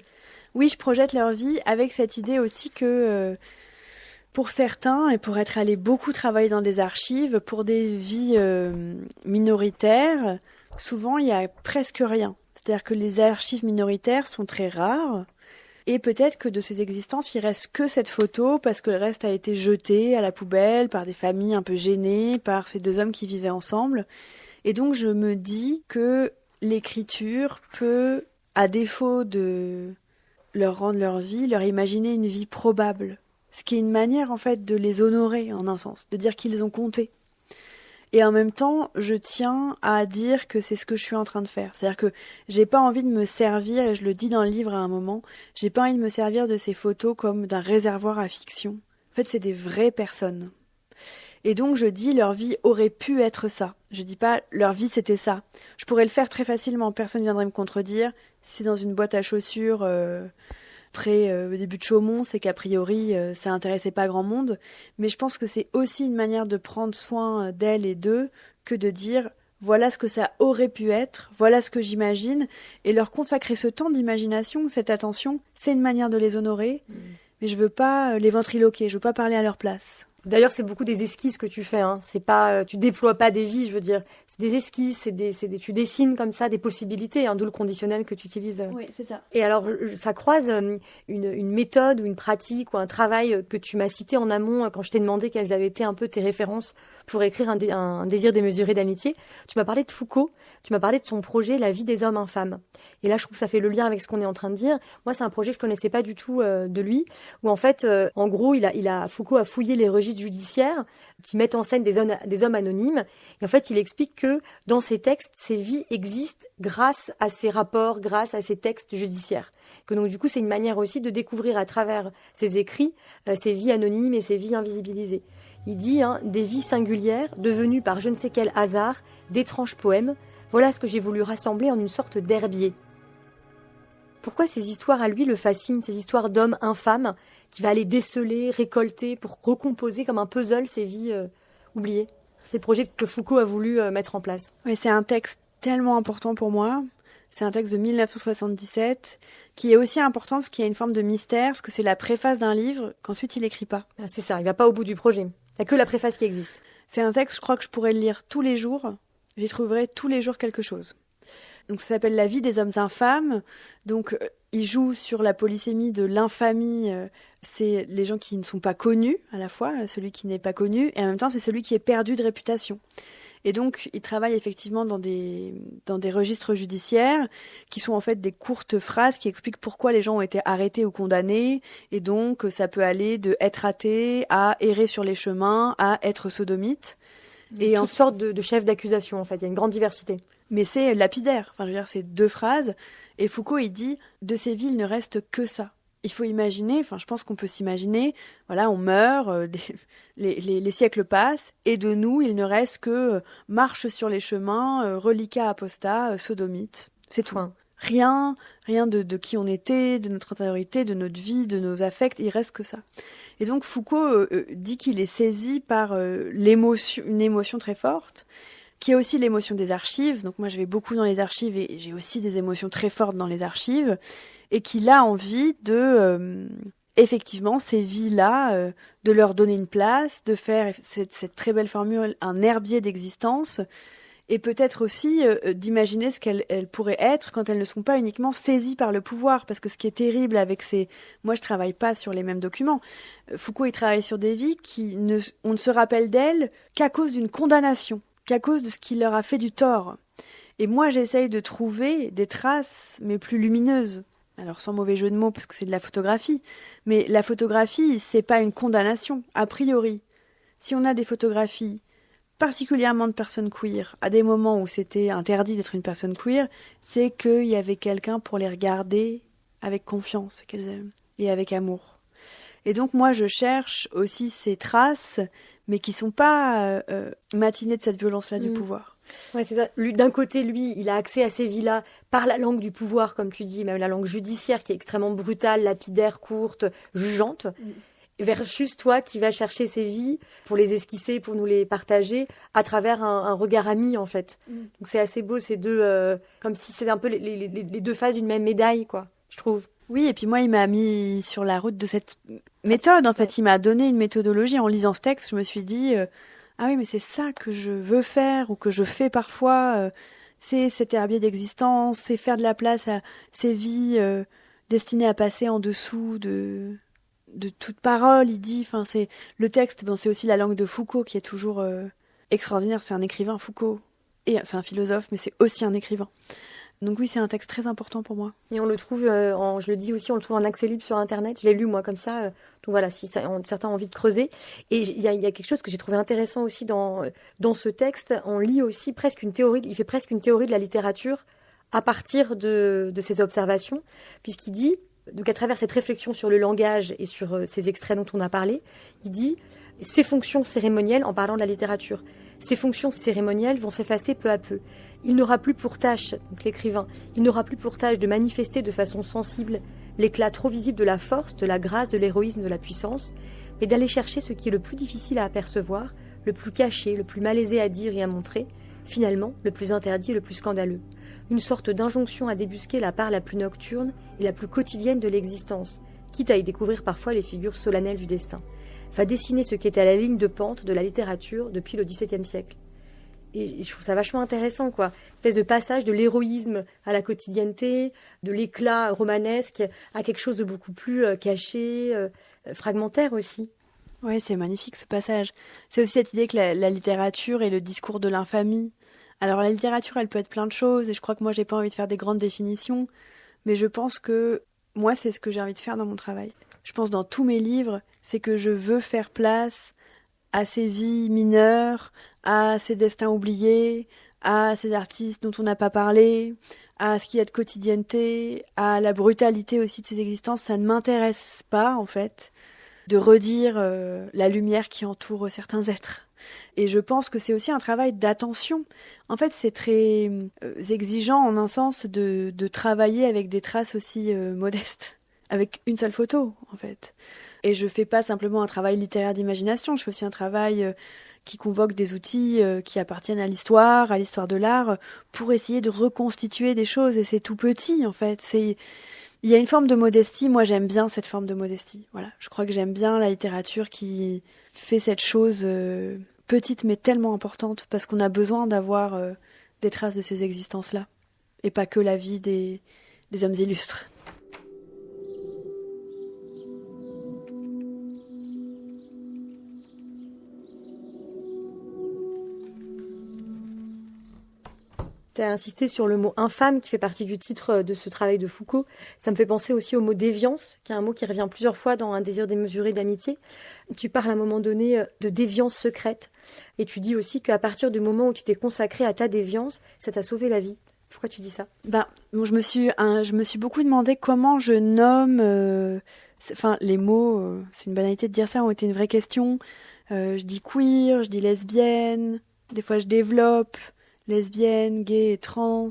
[SPEAKER 2] Oui, je projette leur vie avec cette idée aussi que pour certains, et pour être allé beaucoup travailler dans des archives, pour des vies minoritaires, souvent il y a presque rien. C'est-à-dire que les archives minoritaires sont très rares. Et peut-être que de ces existences, il reste que cette photo parce que le reste a été jeté à la poubelle par des familles un peu gênées, par ces deux hommes qui vivaient ensemble. Et donc je me dis que l'écriture peut, à défaut de leur rendre leur vie, leur imaginer une vie probable. Ce qui est une manière en fait de les honorer en un sens, de dire qu'ils ont compté. Et en même temps, je tiens à dire que c'est ce que je suis en train de faire. C'est-à-dire que j'ai pas envie de me servir, et je le dis dans le livre à un moment, j'ai pas envie de me servir de ces photos comme d'un réservoir à fiction. En fait, c'est des vraies personnes. Et donc, je dis, leur vie aurait pu être ça. Je dis pas, leur vie c'était ça. Je pourrais le faire très facilement, personne viendrait me contredire. Si c'est dans une boîte à chaussures... Après, au début de Chaumont, c'est qu'a priori, ça intéressait pas grand monde. Mais je pense que c'est aussi une manière de prendre soin d'elles et d'eux que de dire voilà ce que ça aurait pu être, voilà ce que j'imagine. Et leur consacrer ce temps d'imagination, cette attention, c'est une manière de les honorer. Mais je veux pas les ventriloquer, je veux pas parler à leur place.
[SPEAKER 3] D'ailleurs, c'est beaucoup des esquisses que tu fais. Hein. C'est pas, tu déploies pas des vies, je veux dire. C'est des esquisses, tu dessines comme ça des possibilités, d'où le conditionnel que tu utilises.
[SPEAKER 2] Oui, c'est ça.
[SPEAKER 3] Et alors, ça croise une méthode ou une pratique ou un travail que tu m'as cité en amont quand je t'ai demandé quelles avaient été un peu tes références pour écrire un désir démesuré d'amitié. Tu m'as parlé de Foucault, tu m'as parlé de son projet La vie des hommes infâmes. Et là, je trouve que ça fait le lien avec ce qu'on est en train de dire. Moi, c'est un projet que je connaissais pas du tout de lui, où en fait, en gros, Foucault a fouillé les registres judiciaires qui mettent en scène des hommes anonymes. Et en fait, il explique que dans ces textes, ces vies existent grâce à ces rapports, grâce à ces textes judiciaires. Que donc, du coup, c'est une manière aussi de découvrir à travers ces écrits ces vies anonymes et ces vies invisibilisées. Il dit des vies singulières devenues par je ne sais quel hasard d'étranges poèmes. Voilà ce que j'ai voulu rassembler en une sorte d'herbier. Pourquoi ces histoires à lui le fascinent, ces histoires d'hommes infâmes qui va aller déceler, récolter pour recomposer comme un puzzle ces vies oubliées. C'est le projet que Foucault a voulu mettre en place.
[SPEAKER 2] Oui, c'est un texte tellement important pour moi. C'est un texte de 1977 qui est aussi important parce qu'il y a une forme de mystère, parce que c'est la préface d'un livre qu'ensuite il n'écrit pas.
[SPEAKER 3] Ah, c'est ça, il ne va pas au bout du projet. Il n'y a que la préface qui existe.
[SPEAKER 2] C'est un texte, je crois que je pourrais le lire tous les jours. J'y trouverai tous les jours quelque chose. Donc ça s'appelle La vie des hommes infâmes. Donc il joue sur la polysémie de l'infamie. C'est les gens qui ne sont pas connus à la fois, celui qui n'est pas connu, et en même temps c'est celui qui est perdu de réputation. Et donc il travaille effectivement dans des registres judiciaires qui sont en fait des courtes phrases qui expliquent pourquoi les gens ont été arrêtés ou condamnés. Et donc ça peut aller de être athée à errer sur les chemins à être sodomite.
[SPEAKER 3] Et toutes sortes de chefs d'accusation en fait. Il y a une grande diversité.
[SPEAKER 2] Mais c'est lapidaire. Enfin, je veux dire, c'est 2 phrases. Et Foucault, il dit, de ces vies, il ne reste que ça. Il faut imaginer, enfin, je pense qu'on peut s'imaginer, voilà, on meurt, les siècles passent, et de nous, il ne reste que marche sur les chemins, reliquat apostat, sodomite. C'est tout. Rien de qui on était, de notre intériorité, de notre vie, de nos affects, il reste que ça. Et donc, Foucault dit qu'il est saisi par une émotion très forte, qui est aussi l'émotion des archives. Donc moi, je vais beaucoup dans les archives et j'ai aussi des émotions très fortes dans les archives. Et qu'il a envie de, effectivement, ces vies-là, de leur donner une place, de faire cette très belle formule, un herbier d'existence. Et peut-être aussi d'imaginer ce qu'elles pourraient être quand elles ne sont pas uniquement saisies par le pouvoir. Parce que ce qui est terrible avec ces... Moi, je travaille pas sur les mêmes documents. Foucault, il travaille sur des vies on ne se rappelle d'elles qu'à cause d'une condamnation, qu'à cause de ce qui leur a fait du tort. Et moi, j'essaye de trouver des traces, mais plus lumineuses. Alors, sans mauvais jeu de mots, parce que c'est de la photographie. Mais la photographie, c'est pas une condamnation, a priori. Si on a des photographies, particulièrement de personnes queer, à des moments où c'était interdit d'être une personne queer, c'est qu'il y avait quelqu'un pour les regarder avec confiance, qu'elles aiment, et avec amour. Et donc, moi, je cherche aussi ces traces, mais qui sont pas matinées de cette violence-là du pouvoir.
[SPEAKER 3] Ouais, c'est ça. D'un côté, lui, il a accès à ces vies-là par la langue du pouvoir, comme tu dis, même la langue judiciaire qui est extrêmement brutale, lapidaire, courte, jugeante. Versus toi qui vas chercher ces vies pour les esquisser, pour nous les partager à travers un regard ami, en fait. Donc c'est assez beau, ces deux, comme si c'était un peu les 2 faces d'une même médaille, quoi, je trouve.
[SPEAKER 2] Oui, et puis moi, il m'a mis sur la route de cette méthode, en fait. Il m'a donné une méthodologie. En lisant ce texte, je me suis dit... ah oui, mais c'est ça que je veux faire ou que je fais parfois. C'est cet herbier d'existence, c'est faire de la place à ces vies destinées à passer en dessous de toute parole, il dit. Enfin, c'est le texte. Bon, c'est aussi la langue de Foucault qui est toujours extraordinaire. C'est un écrivain, Foucault, et c'est un philosophe, mais c'est aussi un écrivain. Donc oui, c'est un texte très important pour moi.
[SPEAKER 3] Et on le trouve, je le dis aussi, on le trouve en accès libre sur Internet. Je l'ai lu, moi, comme ça. Donc voilà, si certains ont envie de creuser. Et il y a quelque chose que j'ai trouvé intéressant aussi dans ce texte. On lit aussi presque une théorie, il fait presque une théorie de la littérature à partir de ses observations, puisqu'il dit, donc à travers cette réflexion sur le langage et sur ces extraits dont on a parlé, il dit « Ces fonctions cérémonielles, en parlant de la littérature, ces fonctions cérémonielles vont s'effacer peu à peu. Il n'aura plus pour tâche, donc l'écrivain, il n'aura plus pour tâche de manifester de façon sensible l'éclat trop visible de la force, de la grâce, de l'héroïsme, de la puissance, mais d'aller chercher ce qui est le plus difficile à apercevoir, le plus caché, le plus malaisé à dire et à montrer, finalement le plus interdit et le plus scandaleux. Une sorte d'injonction à débusquer la part la plus nocturne et la plus quotidienne de l'existence, quitte à y découvrir parfois les figures solennelles du destin. Va dessiner ce qui était à la ligne de pente de la littérature depuis le XVIIe siècle. Et je trouve ça vachement intéressant, quoi. Une espèce de passage de l'héroïsme à la quotidienneté, de l'éclat romanesque à quelque chose de beaucoup plus caché, fragmentaire aussi.
[SPEAKER 2] Oui, c'est magnifique ce passage. C'est aussi cette idée que la littérature est le discours de l'infamie. Alors la littérature, elle peut être plein de choses, et je crois que moi, j'ai pas envie de faire des grandes définitions, mais je pense que moi, c'est ce que j'ai envie de faire dans mon travail. Je pense dans tous mes livres, c'est que je veux faire place à ces vies mineures, à ces destins oubliés, à ces artistes dont on n'a pas parlé, à ce qu'il y a de quotidienneté, à la brutalité aussi de ces existences. Ça ne m'intéresse pas, en fait, de redire la lumière qui entoure certains êtres. Et je pense que c'est aussi un travail d'attention. En fait, c'est très exigeant, en un sens, de travailler avec des traces aussi modestes, avec une seule photo, en fait. Et je fais pas simplement un travail littéraire d'imagination, je fais aussi un travail qui convoque des outils qui appartiennent à l'histoire de l'art, pour essayer de reconstituer des choses. Et c'est tout petit, en fait. Il y a une forme de modestie. Moi, j'aime bien cette forme de modestie. Voilà. Je crois que j'aime bien la littérature qui fait cette chose petite mais tellement importante, parce qu'on a besoin d'avoir des traces de ces existences-là, et pas que la vie des hommes illustres.
[SPEAKER 3] Tu as insisté sur le mot infâme qui fait partie du titre de ce travail de Foucault. Ça me fait penser aussi au mot déviance, qui est un mot qui revient plusieurs fois dans Un désir démesuré d'amitié. Tu parles à un moment donné de déviance secrète. Et tu dis aussi qu'à partir du moment où tu t'es consacré à ta déviance, ça t'a sauvé la vie. Pourquoi tu dis ça ?
[SPEAKER 2] Je me suis beaucoup demandé comment je nomme... les mots, c'est une banalité de dire ça, ont été une vraie question. Je dis queer, je dis lesbienne, des fois je développe... lesbienne, gay et trans.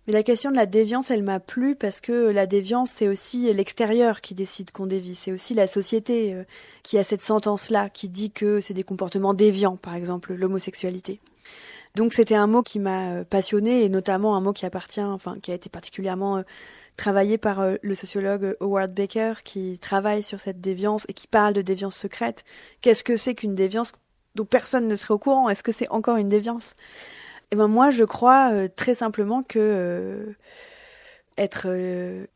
[SPEAKER 2] Mais la question de la déviance, elle m'a plu parce que la déviance, c'est aussi l'extérieur qui décide qu'on dévie. C'est aussi la société qui a cette sentence-là, qui dit que c'est des comportements déviants, par exemple l'homosexualité. Donc c'était un mot qui m'a passionnée, et notamment un mot qui a été particulièrement travaillé par le sociologue Howard Baker, qui travaille sur cette déviance et qui parle de déviance secrète. Qu'est-ce que c'est qu'une déviance dont personne ne serait au courant ? Est-ce que c'est encore une déviance ? Moi, je crois très simplement que être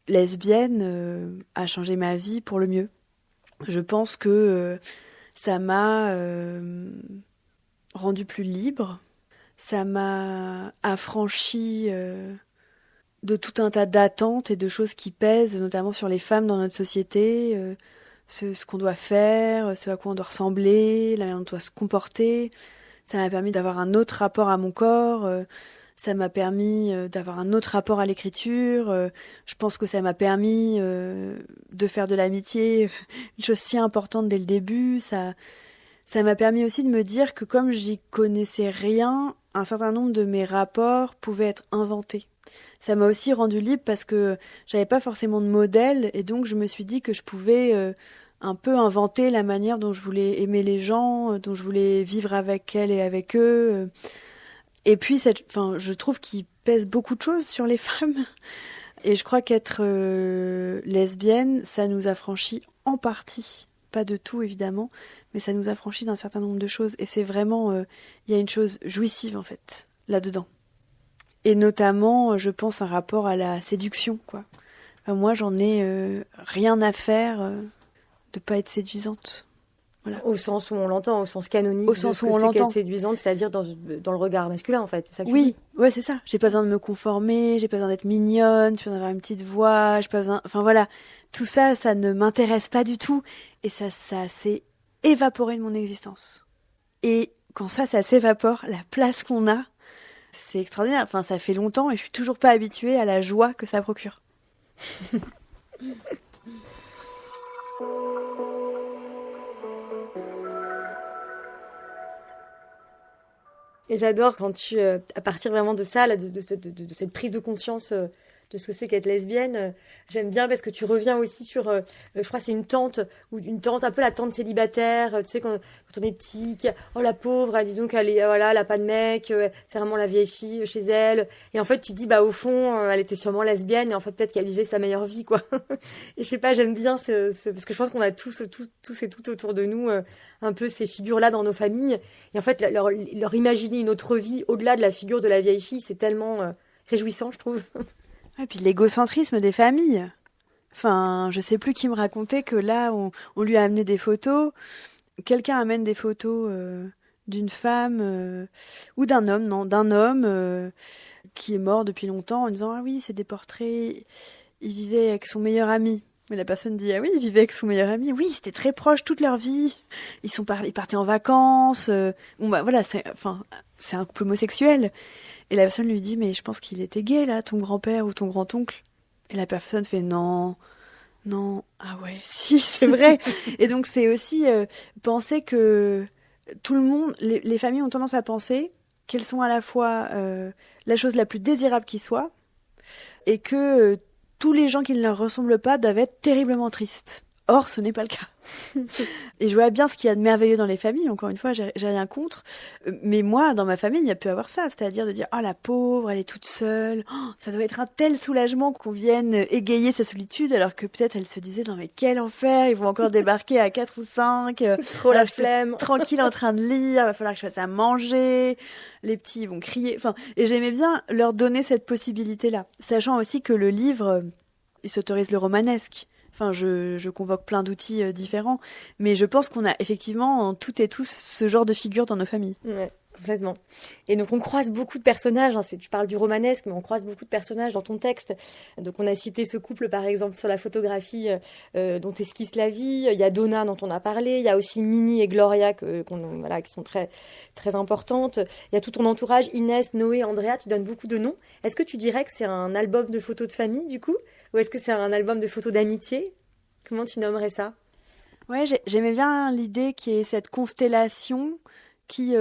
[SPEAKER 2] lesbienne a changé ma vie pour le mieux. Je pense que ça m'a rendue plus libre. Ça m'a affranchie de tout un tas d'attentes et de choses qui pèsent, notamment sur les femmes dans notre société, ce qu'on doit faire, ce à quoi on doit ressembler, la manière dont on doit se comporter. Ça m'a permis d'avoir un autre rapport à mon corps, ça m'a permis d'avoir un autre rapport à l'écriture, je pense que ça m'a permis de faire de l'amitié une chose si importante dès le début, ça m'a permis aussi de me dire que comme j'y connaissais rien, un certain nombre de mes rapports pouvaient être inventés. Ça m'a aussi rendue libre parce que j'avais pas forcément de modèle, et donc je me suis dit que je pouvais... un peu inventer la manière dont je voulais aimer les gens, dont je voulais vivre avec elles et avec eux. Et puis, je trouve qu'il pèse beaucoup de choses sur les femmes. Et je crois qu'être lesbienne, ça nous affranchit en partie. Pas de tout, évidemment, mais ça nous affranchit d'un certain nombre de choses. Et c'est vraiment... il y a une chose jouissive, en fait, là-dedans. Et notamment, je pense, un rapport à la séduction, quoi. Moi, j'en ai rien à faire... de pas être séduisante. Voilà.
[SPEAKER 3] Au sens où on l'entend, au sens canonique,
[SPEAKER 2] au sens
[SPEAKER 3] où
[SPEAKER 2] on l'entend.
[SPEAKER 3] Qu'être séduisante, c'est-à-dire dans le regard masculin, en fait. C'est ça que
[SPEAKER 2] oui, ouais, c'est ça. J'ai pas besoin de me conformer, j'ai pas besoin d'être mignonne, j'ai pas besoin d'avoir une petite voix, j'ai pas besoin... Enfin voilà, tout ça, ça ne m'intéresse pas du tout. Et ça s'est évaporé de mon existence. Et quand ça s'évapore, la place qu'on a, c'est extraordinaire. Enfin, ça fait longtemps et je suis toujours pas habituée à la joie que ça procure.
[SPEAKER 3] Et j'adore quand tu, à partir vraiment de ça, là, de cette prise de conscience de ce que c'est qu'être lesbienne, j'aime bien parce que tu reviens aussi sur, je crois que c'est une tante un peu la tante célibataire, tu sais, quand on est petit, oh la pauvre, elle dit donc elle a pas de mec, c'est vraiment la vieille fille chez elle. Et en fait, tu te dis, au fond, elle était sûrement lesbienne, et en fait, peut-être qu'elle vivait sa meilleure vie, quoi. Et je sais pas, j'aime bien parce que je pense qu'on a tous et toutes autour de nous, un peu ces figures-là dans nos familles. Et en fait, leur imaginer une autre vie au-delà de la figure de la vieille fille, c'est tellement réjouissant, je trouve.
[SPEAKER 2] Et puis l'égocentrisme des familles. Enfin, je sais plus qui me racontait que là, on lui a amené des photos. Quelqu'un amène des photos d'une femme ou d'un homme qui est mort depuis longtemps, en disant ah oui, c'est des portraits. Il vivait avec son meilleur ami. Mais la personne dit ah oui, il vivait avec son meilleur ami. Oui, c'était très proche toute leur vie. Ils partaient en vacances. Voilà, c'est un couple homosexuel. Et la personne lui dit mais je pense qu'il était gay là, ton grand-père ou ton grand-oncle. Et la personne fait non, ah ouais, si, c'est vrai. Et donc c'est aussi penser que tout le monde, les familles ont tendance à penser qu'elles sont à la fois la chose la plus désirable qui soit, et que tous les gens qui ne leur ressemblent pas doivent être terriblement tristes. Or, ce n'est pas le cas. Et je vois bien ce qu'il y a de merveilleux dans les familles. Encore une fois, j'ai rien contre. Mais moi, dans ma famille, il y a pu avoir ça. C'est-à-dire de dire, oh, la pauvre, elle est toute seule. Oh, ça doit être un tel soulagement qu'on vienne égayer sa solitude, alors que peut-être elle se disait, non mais quel enfer, ils vont encore débarquer à 4 ou 5.
[SPEAKER 3] Trop la flemme.
[SPEAKER 2] Tranquille en train de lire, va falloir que je fasse à manger. Les petits vont crier. Enfin, et j'aimais bien leur donner cette possibilité-là. Sachant aussi que le livre, il s'autorise le romanesque. Enfin, je convoque plein d'outils différents, mais je pense qu'on a effectivement toutes et tous ce genre de figure dans nos familles.
[SPEAKER 3] Ouais, complètement. Et donc on croise beaucoup de personnages, hein, tu parles du romanesque, mais on croise beaucoup de personnages dans ton texte. Donc on a cité ce couple par exemple sur la photographie dont esquisse la vie, il y a Donna dont on a parlé, il y a aussi Minnie et Gloria voilà, qui sont très, très importantes. Il y a tout ton entourage, Inès, Noé, Andrea, tu donnes beaucoup de noms. Est-ce que tu dirais que c'est un album de photos de famille du coup ? Ou est-ce que c'est un album de photos d'amitié ? Comment tu nommerais ça ?
[SPEAKER 2] Ouais, j'aimais bien l'idée qu'il y ait cette constellation qui...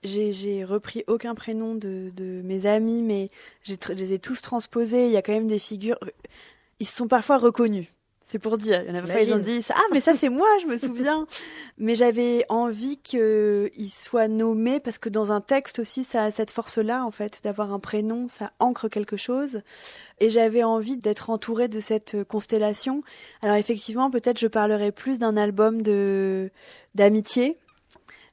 [SPEAKER 2] j'ai repris aucun prénom de mes amis, mais je les ai tous transposés. Il y a quand même des figures... Ils se sont parfois reconnus. C'est pour dire. Il y en a parfois, ils ont dit « Ah, mais ça, c'est moi, je me souviens !» Mais j'avais envie qu'ils soient nommés, parce que dans un texte aussi, ça a cette force-là, en fait, d'avoir un prénom, ça ancre quelque chose. Et j'avais envie d'être entourée de cette constellation. Alors effectivement, peut-être je parlerai plus d'un album d'amitié,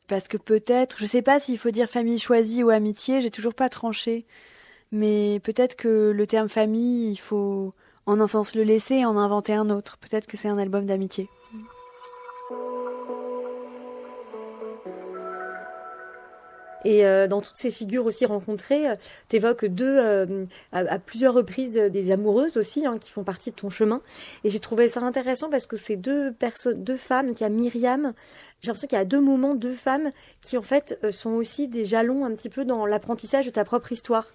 [SPEAKER 2] parce que peut-être, je sais pas s'il faut dire famille choisie ou amitié, j'ai toujours pas tranché. Mais peut-être que le terme famille, il faut... en un sens le laisser et en inventer un autre. Peut-être que c'est un album d'amitié.
[SPEAKER 3] Et dans toutes ces figures aussi rencontrées, t'évoques à plusieurs reprises des amoureuses aussi, hein, qui font partie de ton chemin. Et j'ai trouvé ça intéressant parce que c'est deux femmes, il y a Myriam, j'ai l'impression qu'il y a 2 moments, 2 femmes qui en fait sont aussi des jalons un petit peu dans l'apprentissage de ta propre histoire.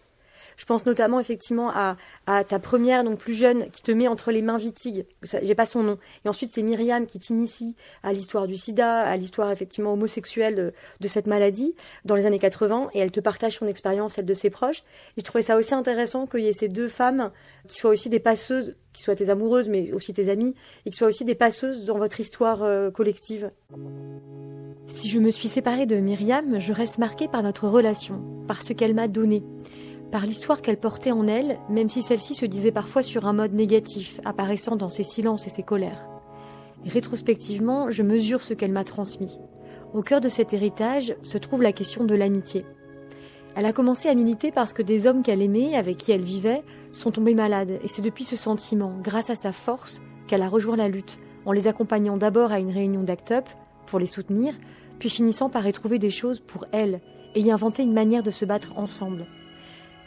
[SPEAKER 3] Je pense notamment effectivement à ta première, donc plus jeune, qui te met entre les mains Wittig. J'ai pas son nom. Et ensuite, c'est Myriam qui t'initie à l'histoire du sida, à l'histoire effectivement homosexuelle de cette maladie dans les années 80. Et elle te partage son expérience, celle de ses proches. Et je trouvais ça aussi intéressant qu'il y ait ces 2 femmes qui soient aussi des passeuses, qui soient tes amoureuses, mais aussi tes amies, et qui soient aussi des passeuses dans votre histoire collective. Si je me suis séparée de Myriam, je reste marquée par notre relation, par ce qu'elle m'a donné, par l'histoire qu'elle portait en elle, même si celle-ci se disait parfois sur un mode négatif, apparaissant dans ses silences et ses colères. Et rétrospectivement, je mesure ce qu'elle m'a transmis. Au cœur de cet héritage se trouve la question de l'amitié. Elle a commencé à militer parce que des hommes qu'elle aimait, avec qui elle vivait, sont tombés malades, et c'est depuis ce sentiment, grâce à sa force, qu'elle a rejoint la lutte, en les accompagnant d'abord à une réunion d'Act Up, pour les soutenir, puis finissant par y trouver des choses pour elle, et y inventer une manière de se battre ensemble.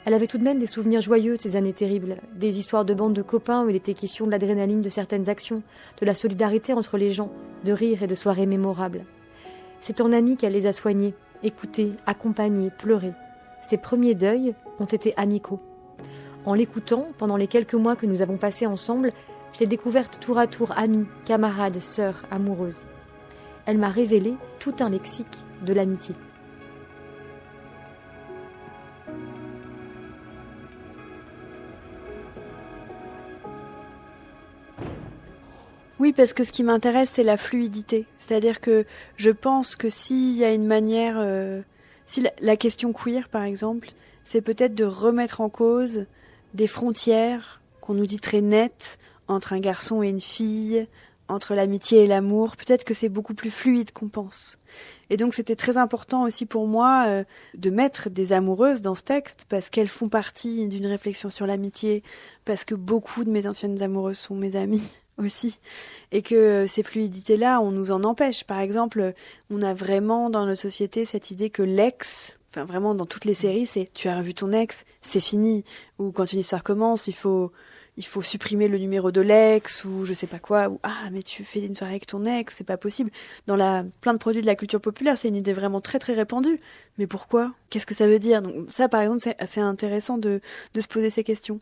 [SPEAKER 3] Elle avait tout de même des souvenirs joyeux de ces années terribles, des histoires de bandes de copains où il était question de l'adrénaline de certaines actions, de la solidarité entre les gens, de rires et de soirées mémorables. C'est en amie qu'elle les a soignés, écoutés, accompagnés, pleurés. Ses premiers deuils ont été amicaux. En l'écoutant, pendant les quelques mois que nous avons passés ensemble, je l'ai découverte tour à tour amie, camarade, sœur, amoureuse. Elle m'a révélé tout un lexique de l'amitié.
[SPEAKER 2] Oui, parce que ce qui m'intéresse, c'est la fluidité. C'est-à-dire que je pense que s'il y a une manière... si la question queer, par exemple, c'est peut-être de remettre en cause des frontières qu'on nous dit très nettes entre un garçon et une fille, entre l'amitié et l'amour. Peut-être que c'est beaucoup plus fluide qu'on pense. Et donc c'était très important aussi pour moi de mettre des amoureuses dans ce texte, parce qu'elles font partie d'une réflexion sur l'amitié, parce que beaucoup de mes anciennes amoureuses sont mes amies aussi, et que ces fluidités-là, on nous en empêche. Par exemple, on a vraiment dans notre société cette idée que l'ex, enfin vraiment dans toutes les séries, c'est tu as revu ton ex, c'est fini, ou quand une histoire commence, il faut supprimer le numéro de l'ex, ou je sais pas quoi, ou ah mais tu fais une soirée avec ton ex, c'est pas possible. Dans plein de produits de la culture populaire, c'est une idée vraiment très très répandue. Mais pourquoi ? Qu'est-ce que ça veut dire ? Donc ça, par exemple, c'est assez intéressant de se poser ces questions.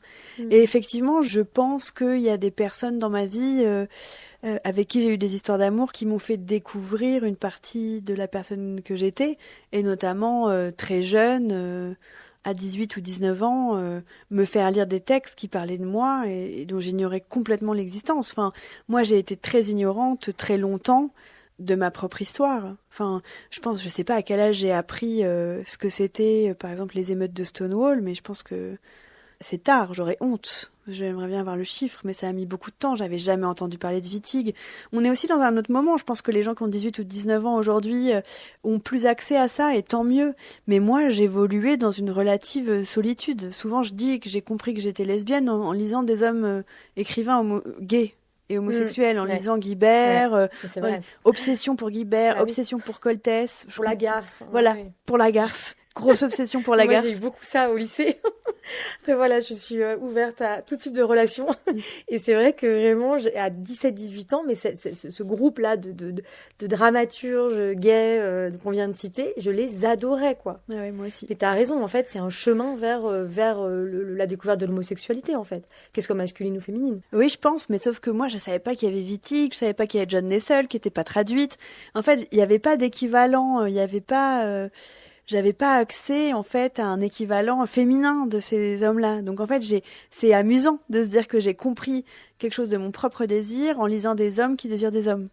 [SPEAKER 2] Et effectivement, je pense qu'il y a des personnes dans ma vie avec qui j'ai eu des histoires d'amour qui m'ont fait découvrir une partie de la personne que j'étais, et notamment très jeune, à 18 ou 19 ans, me faire lire des textes qui parlaient de moi et dont j'ignorais complètement l'existence. Enfin, moi, j'ai été très ignorante très longtemps de ma propre histoire. Enfin, je sais pas à quel âge j'ai appris ce que c'était, par exemple, les émeutes de Stonewall, mais je pense que c'est tard, j'aurais honte. J'aimerais bien avoir le chiffre, mais ça a mis beaucoup de temps. J'avais jamais entendu parler de Wittig. On est aussi dans un autre moment. Je pense que les gens qui ont 18 ou 19 ans aujourd'hui ont plus accès à ça, et tant mieux. Mais moi, j'évoluais dans une relative solitude. Souvent, je dis que j'ai compris que j'étais lesbienne en lisant des hommes écrivains gays et homosexuels, en lisant Guibert, obsession pour Guibert, obsession pour Coltès.
[SPEAKER 3] Pour la garce.
[SPEAKER 2] Voilà, pour la garce. Grosse obsession pour la garce.
[SPEAKER 3] Moi, j'ai eu beaucoup ça au lycée. Après, voilà, je suis ouverte à tout type de relations. Et c'est vrai que vraiment, à 17-18 ans, mais ce groupe-là de dramaturges gays qu'on vient de citer, je les adorais, quoi.
[SPEAKER 2] Ah ouais, moi aussi.
[SPEAKER 3] Et t'as raison, en fait, c'est un chemin vers la découverte de l'homosexualité, en fait. Qu'elle soit masculine ou féminine.
[SPEAKER 2] Oui, je pense, mais sauf que moi, je savais pas qu'il y avait Wittig, je savais pas qu'il y avait John Nessel, qui était pas traduite. En fait, il y avait pas d'équivalent, il y avait pas... J'avais pas accès, en fait, à un équivalent féminin de ces hommes-là. Donc, en fait, c'est amusant de se dire que j'ai compris quelque chose de mon propre désir en lisant des hommes qui désirent des hommes.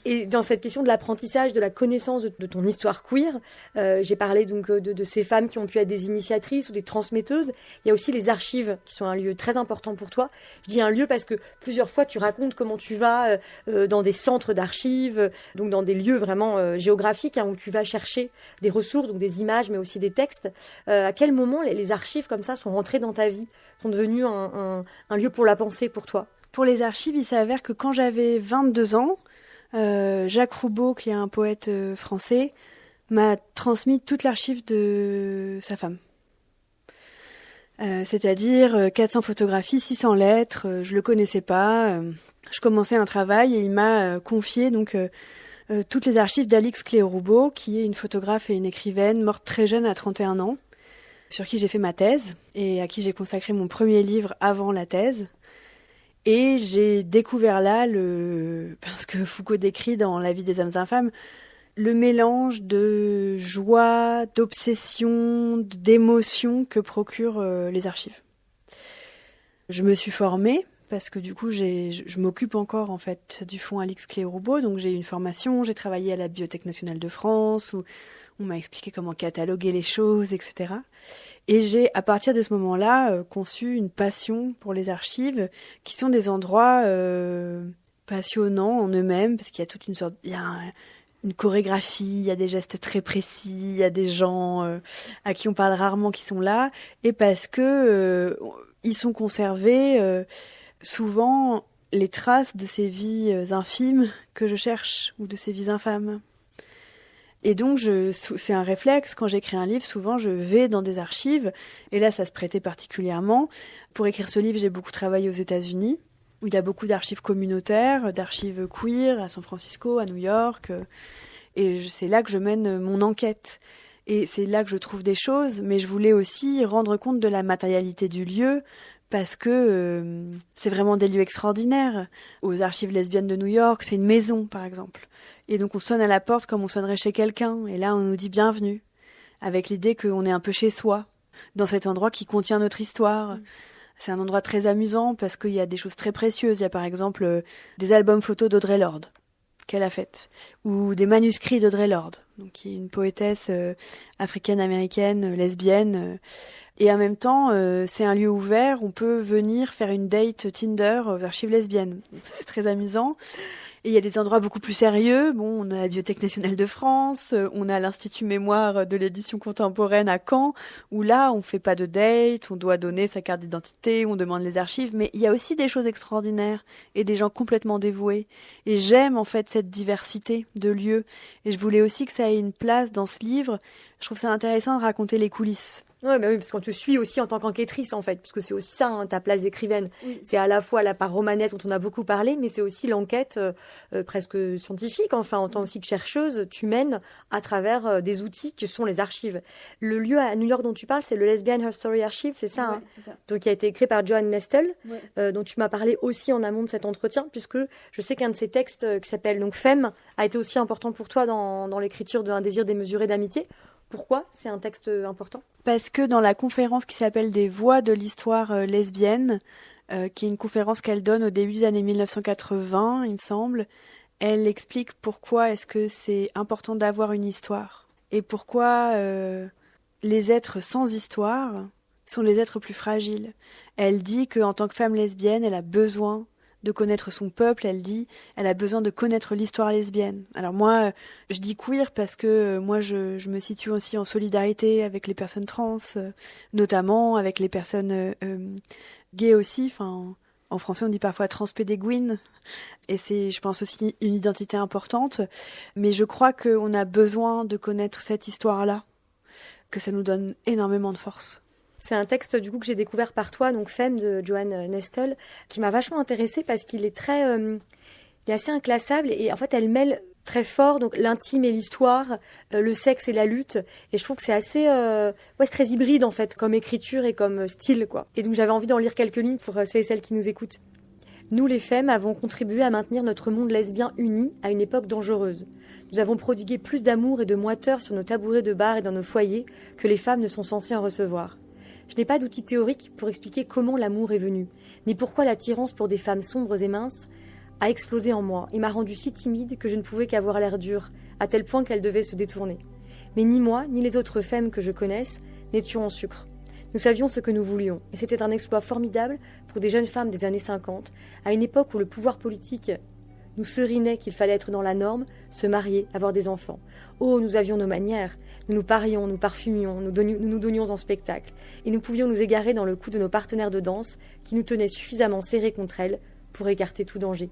[SPEAKER 3] Et dans cette question de l'apprentissage, de la connaissance de ton histoire queer, j'ai parlé donc de ces femmes qui ont pu être des initiatrices ou des transmetteuses. Il y a aussi les archives qui sont un lieu très important pour toi. Je dis un lieu parce que plusieurs fois tu racontes comment tu vas dans des centres d'archives, donc dans des lieux vraiment géographiques où tu vas chercher des ressources, donc des images mais aussi des textes. À quel moment les archives comme ça sont rentrées dans ta vie, sont devenues un lieu pour la pensée pour toi?
[SPEAKER 2] Pour les archives, il s'avère que quand j'avais 22 ans, Jacques Roubaud, qui est un poète français, m'a transmis toute l'archive de sa femme. C'est-à-dire 400 photographies, 600 lettres, je le connaissais pas. Je commençais un travail et il m'a confié donc toutes les archives d'Alix Cléo-Roubaud, qui est une photographe et une écrivaine morte très jeune à 31 ans, sur qui j'ai fait ma thèse et à qui j'ai consacré mon premier livre avant la thèse. Et j'ai découvert là, parce que Foucault décrit dans La vie des âmes infâmes, le mélange de joie, d'obsession, d'émotion que procurent les archives. Je me suis formée, parce que du coup, je m'occupe encore en fait du fonds Alix Cléo-Roubaud, donc j'ai eu une formation, j'ai travaillé à la Bibliothèque nationale de France, où on m'a expliqué comment cataloguer les choses, etc. Et j'ai, à partir de ce moment-là, conçu une passion pour les archives, qui sont des endroits passionnants en eux-mêmes, parce qu'il y a toute une sorte... Il y a une chorégraphie, il y a des gestes très précis, il y a des gens à qui on parle rarement qui sont là, et parce que ils sont conservés souvent les traces de ces vies infimes que je cherche, ou de ces vies infâmes. Et donc, c'est un réflexe. Quand j'écris un livre, souvent, je vais dans des archives. Et là, ça se prêtait particulièrement. Pour écrire ce livre, j'ai beaucoup travaillé aux États-Unis, où il y a beaucoup d'archives communautaires, d'archives queer, à San Francisco, à New York. Et c'est là que je mène mon enquête. Et c'est là que je trouve des choses. Mais je voulais aussi rendre compte de la matérialité du lieu, parce que c'est vraiment des lieux extraordinaires. Aux archives lesbiennes de New York, c'est une maison, par exemple. Et donc on sonne à la porte comme on sonnerait chez quelqu'un. Et là, on nous dit bienvenue, avec l'idée qu'on est un peu chez soi, dans cet endroit qui contient notre histoire. C'est un endroit très amusant parce qu'il y a des choses très précieuses. Il y a par exemple des albums photos d'Audre Lorde qu'elle a faites, ou des manuscrits d'Audre Lorde, donc qui est une poétesse africaine-américaine, lesbienne. Et en même temps, c'est un lieu ouvert. On peut venir faire une date Tinder aux archives lesbiennes. Donc ça, c'est très amusant. Et il y a des endroits beaucoup plus sérieux. Bon, on a la Bibliothèque nationale de France, on a l'Institut Mémoire de l'édition contemporaine à Caen, où là, on fait pas de date, on doit donner sa carte d'identité, on demande les archives. Mais il y a aussi des choses extraordinaires et des gens complètement dévoués. Et j'aime en fait cette diversité de lieux. Et je voulais aussi que ça ait une place dans ce livre. Je trouve ça intéressant de raconter les coulisses.
[SPEAKER 3] Ouais, bah oui, parce qu'on te suit aussi en tant qu'enquêtrice, en fait, puisque c'est aussi ça, hein, ta place d'écrivaine.
[SPEAKER 2] Oui.
[SPEAKER 3] C'est à la fois la part romanesque dont on a beaucoup parlé, mais c'est aussi l'enquête presque scientifique, enfin, en tant aussi que chercheuse, tu mènes à travers des outils que sont les archives. Le lieu à New York dont tu parles, c'est le Lesbian Her Story Archive, c'est ça,
[SPEAKER 2] Ouais,
[SPEAKER 3] hein,
[SPEAKER 2] c'est ça.
[SPEAKER 3] donc qui a été écrit par Joan Nestel,
[SPEAKER 2] Ouais.
[SPEAKER 3] dont tu m'as parlé aussi en amont de cet entretien, puisque je sais qu'un de ces textes qui s'appelle donc Femme a été aussi important pour toi dans l'écriture d'un désir démesuré d'amitié.
[SPEAKER 1] Pourquoi c'est un texte important ?
[SPEAKER 2] Parce que dans la conférence qui s'appelle Des voix de l'histoire lesbienne, qui est une conférence qu'elle donne au début des années 1980, il me semble, elle explique pourquoi est-ce que c'est important d'avoir une histoire et pourquoi les êtres sans histoire sont les êtres plus fragiles. Elle dit qu'en tant que femme lesbienne, elle a besoin de connaître son peuple, elle a besoin de connaître l'histoire lesbienne. Alors moi, je dis queer parce que moi, je me situe aussi en solidarité avec les personnes trans, notamment avec les personnes gays aussi. Enfin, en français, on dit parfois transpédéguine, et c'est, je pense, aussi une identité importante. Mais je crois qu'on a besoin de connaître cette histoire-là, que ça nous donne énormément de force.
[SPEAKER 1] C'est un texte du coup que j'ai découvert par toi, donc Femme de Johanne Nestel, qui m'a vachement intéressée parce qu'il est il est assez inclassable et en fait elle mêle très fort donc l'intime et l'histoire, le sexe et la lutte, et je trouve que c'est assez c'est très hybride en fait comme écriture et comme style quoi. Et donc j'avais envie d'en lire quelques lignes pour ceux et celles qui nous écoutent. Nous les femmes avons contribué à maintenir notre monde lesbien uni à une époque dangereuse. Nous avons prodigué plus d'amour et de moiteur sur nos tabourets de bar et dans nos foyers que les femmes ne sont censées en recevoir. Je n'ai pas d'outil théorique pour expliquer comment l'amour est venu, ni pourquoi l'attirance pour des femmes sombres et minces a explosé en moi et m'a rendue si timide que je ne pouvais qu'avoir l'air dur, à tel point qu'elle devait se détourner. Mais ni moi, ni les autres femmes que je connaisse n'étions en sucre. Nous savions ce que nous voulions, et c'était un exploit formidable pour des jeunes femmes des années 50, à une époque où le pouvoir politique nous serinait qu'il fallait être dans la norme, se marier, avoir des enfants. Oh, nous avions nos manières. Nous nous parions, nous parfumions, nous nous donnions en spectacle. Et nous pouvions nous égarer dans le cou de nos partenaires de danse qui nous tenaient suffisamment serrés contre elles pour écarter tout danger.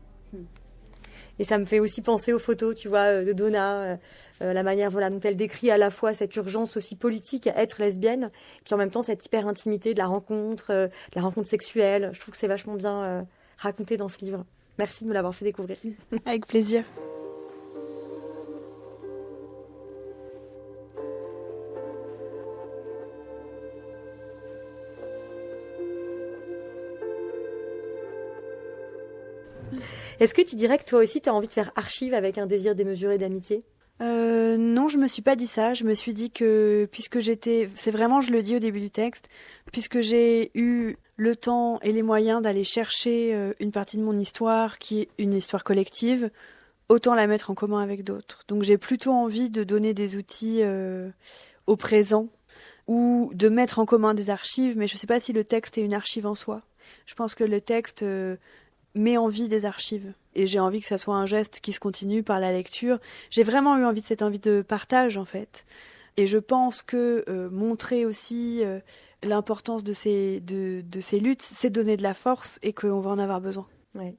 [SPEAKER 1] Et ça me fait aussi penser aux photos, tu vois, de Donna, la manière dont elle décrit à la fois cette urgence aussi politique à être lesbienne, puis en même temps cette hyper intimité de la rencontre sexuelle. Je trouve que c'est vachement bien raconté dans ce livre. Merci de me l'avoir fait découvrir.
[SPEAKER 2] Avec plaisir.
[SPEAKER 1] Est-ce que tu dirais que toi aussi, tu as envie de faire archive avec un désir démesuré d'amitié ?
[SPEAKER 2] Non, je me suis pas dit ça. Je me suis dit que c'est vraiment, je le dis au début du texte, puisque j'ai eu le temps et les moyens d'aller chercher une partie de mon histoire qui est une histoire collective, autant la mettre en commun avec d'autres. Donc j'ai plutôt envie de donner des outils au présent ou de mettre en commun des archives, mais je sais pas si le texte est une archive en soi. Je pense que le texte met en vie des archives. Et j'ai envie que ça soit un geste qui se continue par la lecture. J'ai vraiment eu cette envie de partage, en fait. Et je pense que montrer aussi l'importance de ces luttes, c'est donner de la force et qu'on va en avoir besoin.
[SPEAKER 1] Ouais.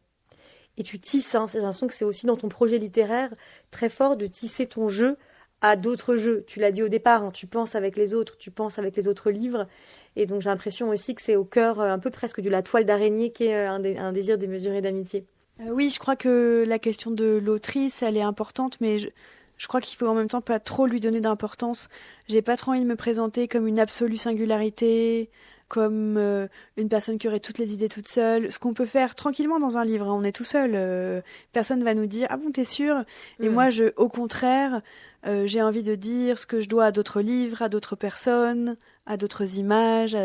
[SPEAKER 1] Et tu tisses, j'ai l'impression que c'est aussi dans ton projet littéraire très fort de tisser ton jeu à d'autres jeux. Tu l'as dit au départ, tu penses avec les autres, tu penses avec les autres livres. Et donc j'ai l'impression aussi que c'est au cœur un peu presque de la toile d'araignée qui est un désir démesuré d'amitié.
[SPEAKER 2] Oui, je crois que la question de l'autrice, elle est importante, mais je crois qu'il faut en même temps pas trop lui donner d'importance. J'ai pas trop envie de me présenter comme une absolue singularité, comme une personne qui aurait toutes les idées toute seule. Ce qu'on peut faire tranquillement dans un livre, hein, on est tout seul. Personne va nous dire « Ah bon, t'es sûr ?» Et moi, au contraire, j'ai envie de dire ce que je dois à d'autres livres, à d'autres personnes, à d'autres images,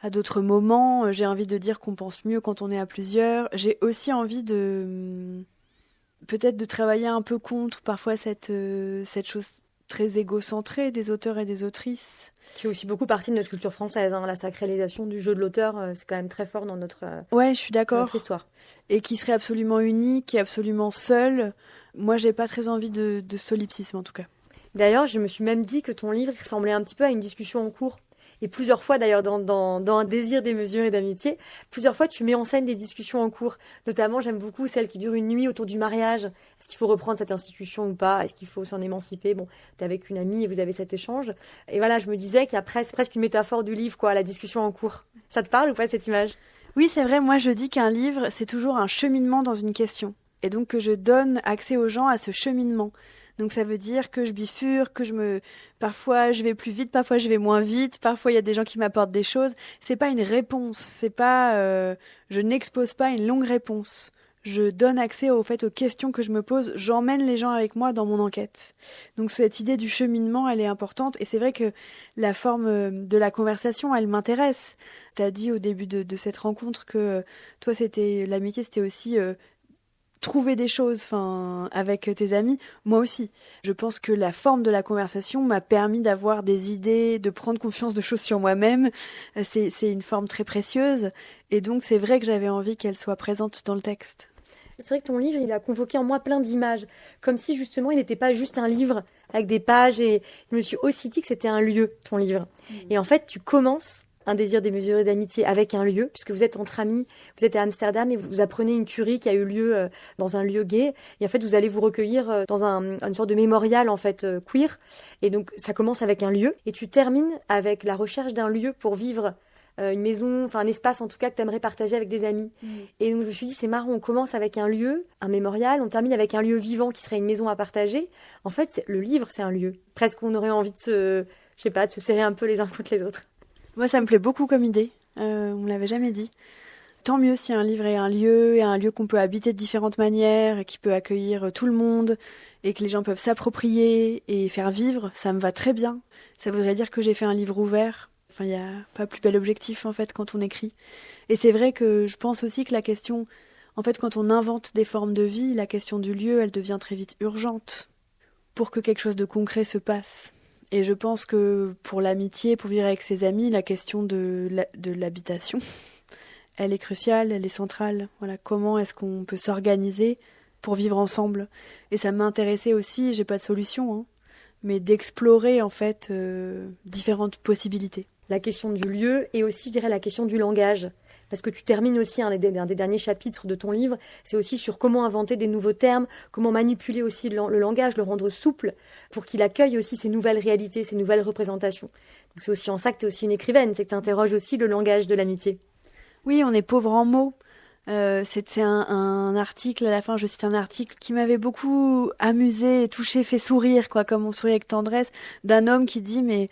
[SPEAKER 2] à d'autres moments. J'ai envie de dire qu'on pense mieux quand on est à plusieurs. J'ai aussi envie peut-être de travailler un peu contre parfois cette chose très égocentrée des auteurs et des autrices.
[SPEAKER 1] Qui fait aussi beaucoup partie de notre culture française, hein. La sacralisation du jeu de l'auteur, c'est quand même très fort dans notre
[SPEAKER 2] je suis d'accord.
[SPEAKER 1] Notre histoire.
[SPEAKER 2] Et qui serait absolument unique et absolument seul. Moi, j'ai pas très envie de solipsisme en tout cas.
[SPEAKER 1] D'ailleurs, je me suis même dit que ton livre ressemblait un petit peu à une discussion en cours. Et plusieurs fois, d'ailleurs, dans un désir démesuré d'amitié, plusieurs fois, tu mets en scène des discussions en cours. Notamment, j'aime beaucoup celle qui dure une nuit autour du mariage. Est-ce qu'il faut reprendre cette institution ou pas ? Est-ce qu'il faut s'en émanciper ? Bon, t'es avec une amie et vous avez cet échange. Et voilà, je me disais qu'il y a presque une métaphore du livre, quoi, la discussion en cours. Ça te parle ou pas, cette image ?
[SPEAKER 2] Oui, c'est vrai. Moi, je dis qu'un livre, c'est toujours un cheminement dans une question. Et donc, que je donne accès aux gens à ce cheminement. Donc ça veut dire que je bifurque, parfois je vais plus vite, parfois je vais moins vite, parfois il y a des gens qui m'apportent des choses. C'est pas une réponse, je n'expose pas une longue réponse. je donne accès au fait aux questions que je me pose, j'emmène les gens avec moi dans mon enquête. Donc cette idée du cheminement, elle est importante, et c'est vrai que la forme de la conversation, elle m'intéresse. T'as dit au début de cette rencontre que toi, l'amitié, c'était aussi trouver des choses, avec tes amis. Moi aussi, je pense que la forme de la conversation m'a permis d'avoir des idées, de prendre conscience de choses sur moi-même. C'est une forme très précieuse, et donc c'est vrai que j'avais envie qu'elle soit présente dans le texte.
[SPEAKER 1] C'est vrai que ton livre, il a convoqué en moi plein d'images, comme si justement il n'était pas juste un livre avec des pages, et je me suis aussi dit que c'était un lieu, ton livre. Et en fait, tu commences Un désir démesuré d'amitié avec un lieu, puisque vous êtes entre amis, vous êtes à Amsterdam et vous apprenez une tuerie qui a eu lieu dans un lieu gay, et en fait vous allez vous recueillir dans une sorte de mémorial en fait queer, et donc ça commence avec un lieu, et tu termines avec la recherche d'un lieu pour vivre une maison, un espace en tout cas que tu aimerais partager avec des amis. Et donc je me suis dit, c'est marrant, on commence avec un lieu, un mémorial, on termine avec un lieu vivant qui serait une maison à partager. En fait, le livre, c'est un lieu. Presque on aurait envie de se serrer un peu les uns contre les autres.
[SPEAKER 2] Moi, ça me plaît beaucoup comme idée. On me l'avait jamais dit. Tant mieux si un livre est un lieu, et un lieu qu'on peut habiter de différentes manières, et qui peut accueillir tout le monde, et que les gens peuvent s'approprier et faire vivre, ça me va très bien. Ça voudrait dire que j'ai fait un livre ouvert. Il n'y a pas plus bel objectif, en fait, quand on écrit. Et c'est vrai que je pense aussi que la question... En fait, quand on invente des formes de vie, la question du lieu, elle devient très vite urgente pour que quelque chose de concret se passe. Et je pense que pour l'amitié, pour vivre avec ses amis, la question de l'habitation, elle est cruciale, elle est centrale. Voilà, comment est-ce qu'on peut s'organiser pour vivre ensemble ? Et ça m'intéressait aussi, j'ai pas de solution, mais d'explorer en fait différentes possibilités.
[SPEAKER 1] La question du lieu et aussi, je dirais, la question du langage. Parce que tu termines aussi un des derniers chapitres de ton livre, c'est aussi sur comment inventer des nouveaux termes, comment manipuler aussi le langage, le rendre souple, pour qu'il accueille aussi ces nouvelles réalités, ces nouvelles représentations. Donc c'est aussi en ça que tu es aussi une écrivaine, c'est que tu interroges aussi le langage de l'amitié.
[SPEAKER 2] Oui, on est pauvre en mots. C'était un article, à la fin je cite un article qui m'avait beaucoup amusé, touché, fait sourire, comme on sourit avec tendresse, d'un homme qui dit mais...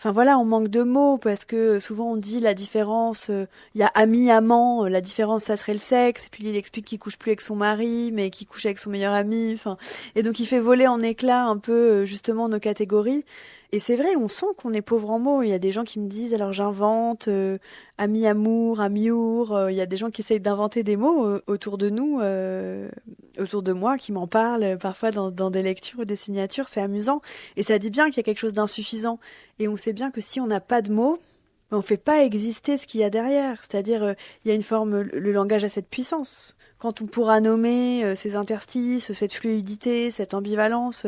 [SPEAKER 2] on manque de mots parce que souvent on dit la différence, il y a ami, amant, la différence ça serait le sexe, et puis il explique qu'il couche plus avec son mari, mais qu'il couche avec son meilleur ami, et donc il fait voler en éclats un peu justement nos catégories. Et c'est vrai, on sent qu'on est pauvre en mots. Il y a des gens qui me disent, alors j'invente, ami amour, amiour. Il y a des gens qui essayent d'inventer des mots autour de nous, autour de moi, qui m'en parlent parfois dans des lectures ou des signatures. C'est amusant. Et ça dit bien qu'il y a quelque chose d'insuffisant. Et on sait bien que si on n'a pas de mots, on ne fait pas exister ce qu'il y a derrière. C'est-à-dire, il y a une forme, le langage a cette puissance. Quand on pourra nommer ces interstices, cette fluidité, cette ambivalence,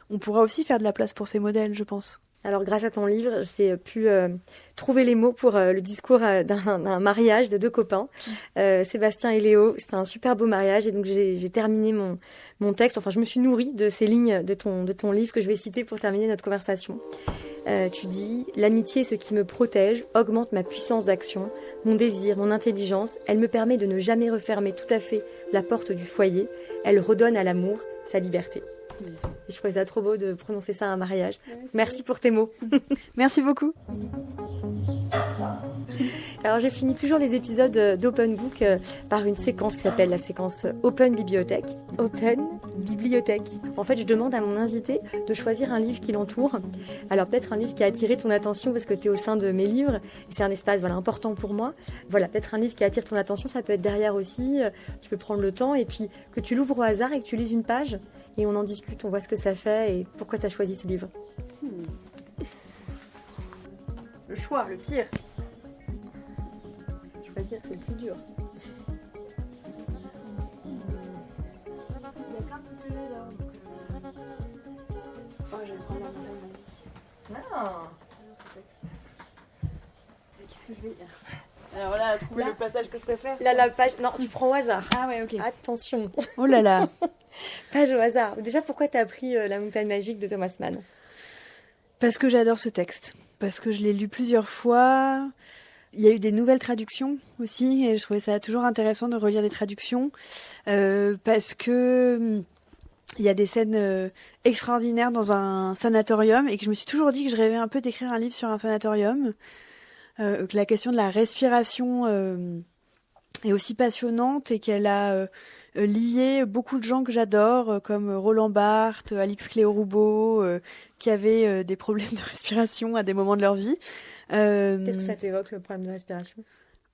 [SPEAKER 2] on pourra aussi faire de la place pour ces modèles, je pense.
[SPEAKER 1] Alors, grâce à ton livre, j'ai pu trouver les mots pour le discours d'un mariage de deux copains, Sébastien et Léo. C'est un super beau mariage, et donc j'ai terminé mon texte. Enfin, je me suis nourrie de ces lignes de ton livre que je vais citer pour terminer notre conversation. Tu dis « L'amitié est ce qui me protège, augmente ma puissance d'action, mon désir, mon intelligence. Elle me permet de ne jamais refermer tout à fait la porte du foyer. Elle redonne à l'amour sa liberté. » Et je trouvais ça trop beau de prononcer ça à un mariage. Merci pour tes mots.
[SPEAKER 2] Merci beaucoup.
[SPEAKER 1] Alors je finis toujours les épisodes d'Open Book par une séquence qui s'appelle la séquence Open Bibliothèque. Open Bibliothèque. En fait, je demande à mon invité de choisir un livre qui l'entoure. Alors peut-être un livre qui a attiré ton attention parce que tu es au sein de mes livres. C'est un espace important pour moi. Voilà, peut-être un livre qui attire ton attention, ça peut être derrière aussi. Tu peux prendre le temps et puis que tu l'ouvres au hasard et que tu lises une page. Et on en discute, on voit ce que ça fait et pourquoi tu as choisi ce livre. Le choix, le pire. Choisir, c'est le plus dur.
[SPEAKER 2] Il y a plein de trucs là. Oh, je vais prendre la montagne.
[SPEAKER 1] Ah.
[SPEAKER 2] Qu'est-ce que je vais lire ? Alors voilà, trouver le passage que je préfère.
[SPEAKER 1] Là, la page... Non, tu prends au hasard.
[SPEAKER 2] Ah ouais, ok.
[SPEAKER 1] Attention.
[SPEAKER 2] Oh là là.
[SPEAKER 1] Page au hasard. Déjà, pourquoi tu as pris La montagne magique de Thomas Mann ?
[SPEAKER 2] Parce que j'adore ce texte. Parce que je l'ai lu plusieurs fois. Il y a eu des nouvelles traductions aussi, et je trouvais ça toujours intéressant de relire des traductions. Parce que il y a des scènes extraordinaires dans un sanatorium, et que je me suis toujours dit que je rêvais un peu d'écrire un livre sur un sanatorium. Que la question de la respiration est aussi passionnante, et qu'elle a lié beaucoup de gens que j'adore, comme Roland Barthes, Alix Cléo-Roubaud, qui avaient des problèmes de respiration à des moments de leur vie.
[SPEAKER 1] Qu'est-ce que ça t'évoque, le problème de respiration ?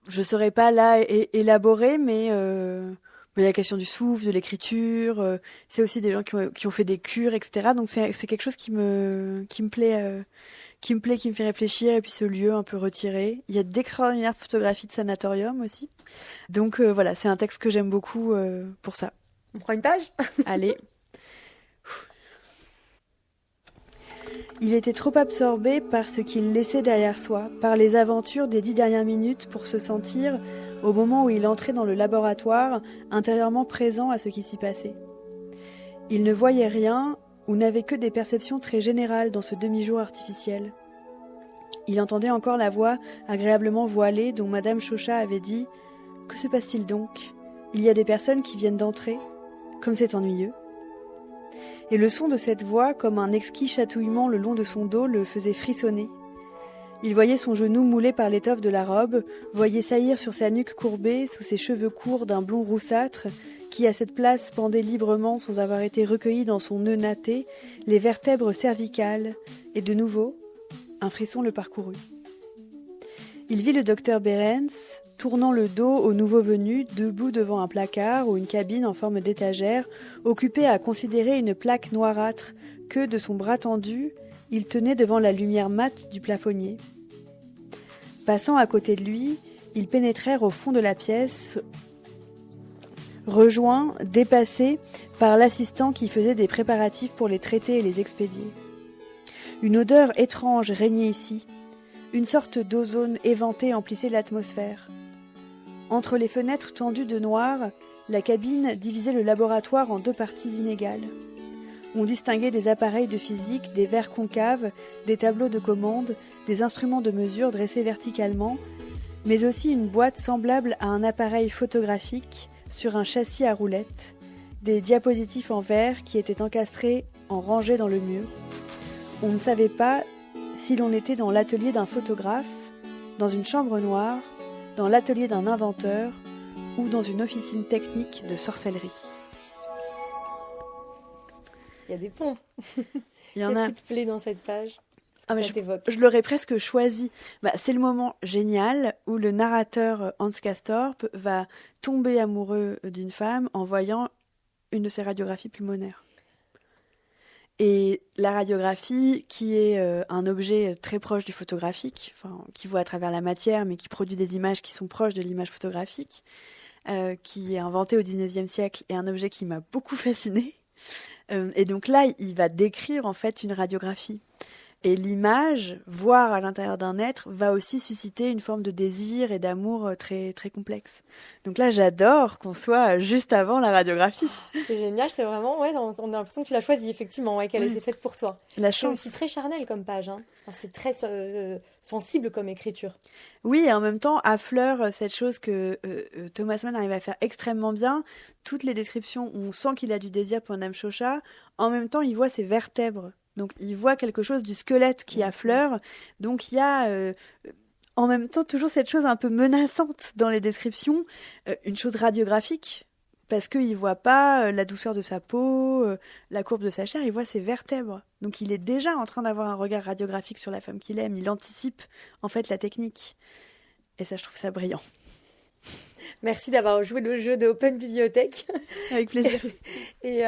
[SPEAKER 2] Je ne saurais pas là élaborer, mais il y a la question du souffle, de l'écriture. C'est aussi des gens qui ont fait des cures, etc. Donc c'est quelque chose qui me plaît, qui me fait réfléchir. Et puis ce lieu un peu retiré. Il y a d'extraordinaires photographies de sanatorium aussi. Donc voilà, c'est un texte que j'aime beaucoup pour ça.
[SPEAKER 1] On prend une page ?
[SPEAKER 2] Allez. Il était trop absorbé par ce qu'il laissait derrière soi, par les aventures des 10 dernières minutes pour se sentir, au moment où il entrait dans le laboratoire, intérieurement présent à ce qui s'y passait. Il ne voyait rien ou n'avait que des perceptions très générales dans ce demi-jour artificiel. Il entendait encore la voix agréablement voilée dont Madame Chauchat avait dit « Que se passe-t-il donc ? Il y a des personnes qui viennent d'entrer. Comme c'est ennuyeux. » Et le son de cette voix, comme un exquis chatouillement le long de son dos, le faisait frissonner. Il voyait son genou moulé par l'étoffe de la robe, voyait saillir sur sa nuque courbée, sous ses cheveux courts d'un blond roussâtre, qui à cette place pendait librement sans avoir été recueilli dans son nœud natté, les vertèbres cervicales, et de nouveau, un frisson le parcourut. Il vit le docteur Behrens, tournant le dos au nouveau venu, debout devant un placard ou une cabine en forme d'étagère, occupé à considérer une plaque noirâtre que, de son bras tendu, il tenait devant la lumière mate du plafonnier. Passant à côté de lui, ils pénétrèrent au fond de la pièce, rejoints, dépassés, par l'assistant qui faisait des préparatifs pour les traiter et les expédier. Une odeur étrange régnait ici. Une sorte d'ozone éventé emplissait l'atmosphère. Entre les fenêtres tendues de noir, la cabine divisait le laboratoire en 2 parties inégales. On distinguait des appareils de physique, des verres concaves, des tableaux de commande, des instruments de mesure dressés verticalement, mais aussi une boîte semblable à un appareil photographique sur un châssis à roulettes, des diapositifs en verre qui étaient encastrés en rangées dans le mur. On ne savait pas si l'on était dans l'atelier d'un photographe, dans une chambre noire, dans l'atelier d'un inventeur ou dans une officine technique de sorcellerie.
[SPEAKER 1] Il y a des ponts.
[SPEAKER 2] Il y en a.
[SPEAKER 1] Qu'est-ce qui te plaît dans cette page ?
[SPEAKER 2] Je l'aurais presque choisi. C'est le moment génial où le narrateur Hans Castorp va tomber amoureux d'une femme en voyant une de ses radiographies pulmonaires. Et la radiographie, qui est un objet très proche du photographique, qui voit à travers la matière, mais qui produit des images qui sont proches de l'image photographique, qui est inventé au XIXe siècle, est un objet qui m'a beaucoup fascinée. Et donc là, il va décrire en fait une radiographie. Et l'image, voir à l'intérieur d'un être, va aussi susciter une forme de désir et d'amour très, très complexe. Donc là, j'adore qu'on soit juste avant la radiographie.
[SPEAKER 1] C'est génial, c'est vraiment, on a l'impression que tu l'as choisie, effectivement, qu'elle a été faite pour toi.
[SPEAKER 2] La chance.
[SPEAKER 1] C'est aussi très charnel comme page, c'est très sensible comme écriture.
[SPEAKER 2] Oui, et en même temps, affleure cette chose que Thomas Mann arrive à faire extrêmement bien. Toutes les descriptions, on sent qu'il a du désir pour Madame Chauchat. En même temps, il voit ses vertèbres. Donc, il voit quelque chose du squelette qui affleure. Donc, il y a en même temps toujours cette chose un peu menaçante dans les descriptions. Une chose radiographique, parce qu'il ne voit pas la douceur de sa peau, la courbe de sa chair, il voit ses vertèbres. Donc, il est déjà en train d'avoir un regard radiographique sur la femme qu'il aime. Il anticipe, en fait, la technique. Et ça, je trouve ça brillant.
[SPEAKER 1] Merci d'avoir joué le jeu de Open Bibliothèque.
[SPEAKER 2] Avec plaisir.
[SPEAKER 1] Et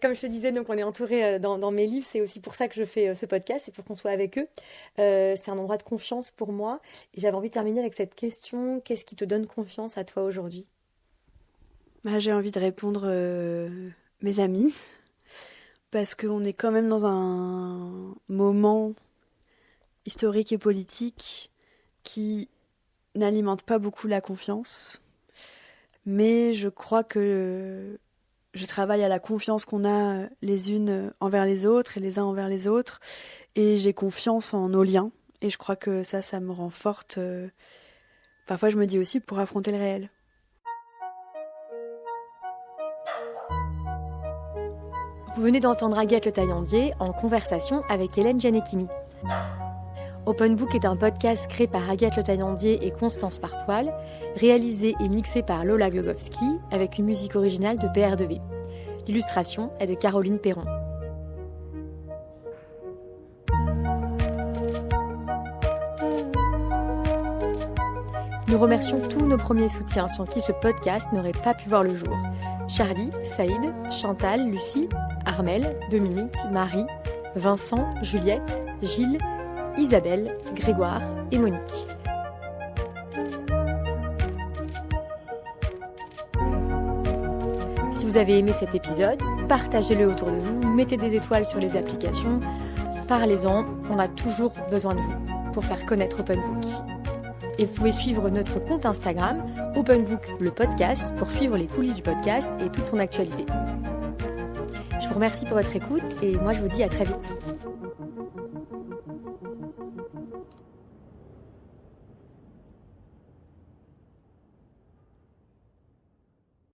[SPEAKER 1] comme je te disais, donc on est entouré dans mes livres. C'est aussi pour ça que je fais ce podcast, c'est pour qu'on soit avec eux. C'est un endroit de confiance pour moi. Et j'avais envie de terminer avec cette question. Qu'est-ce qui te donne confiance à toi aujourd'hui ?
[SPEAKER 2] J'ai envie de répondre mes amis. Parce qu'on est quand même dans un moment historique et politique qui n'alimente pas beaucoup la confiance. Mais je crois que je travaille à la confiance qu'on a les unes envers les autres et les uns envers les autres. Et j'ai confiance en nos liens. Et je crois que ça me rend forte. Parfois, je me dis aussi pour affronter le réel.
[SPEAKER 1] Vous venez d'entendre Agathe Le Taillandier en conversation avec Hélène Gianecchini. Open Book est un podcast créé par Agathe Le Taillandier et Constance Parpoil, réalisé et mixé par Lola Glogowski, avec une musique originale de PR2V. L'illustration est de Caroline Perron. Nous remercions tous nos premiers soutiens sans qui ce podcast n'aurait pas pu voir le jour. Charlie, Saïd, Chantal, Lucie, Armel, Dominique, Marie, Vincent, Juliette, Gilles, Isabelle, Grégoire et Monique. Si vous avez aimé cet épisode, partagez-le autour de vous, mettez des étoiles sur les applications, parlez-en, on a toujours besoin de vous pour faire connaître Open Book. Et vous pouvez suivre notre compte Instagram, Open Book le podcast, pour suivre les coulisses du podcast et toute son actualité. Je vous remercie pour votre écoute et moi je vous dis à très vite.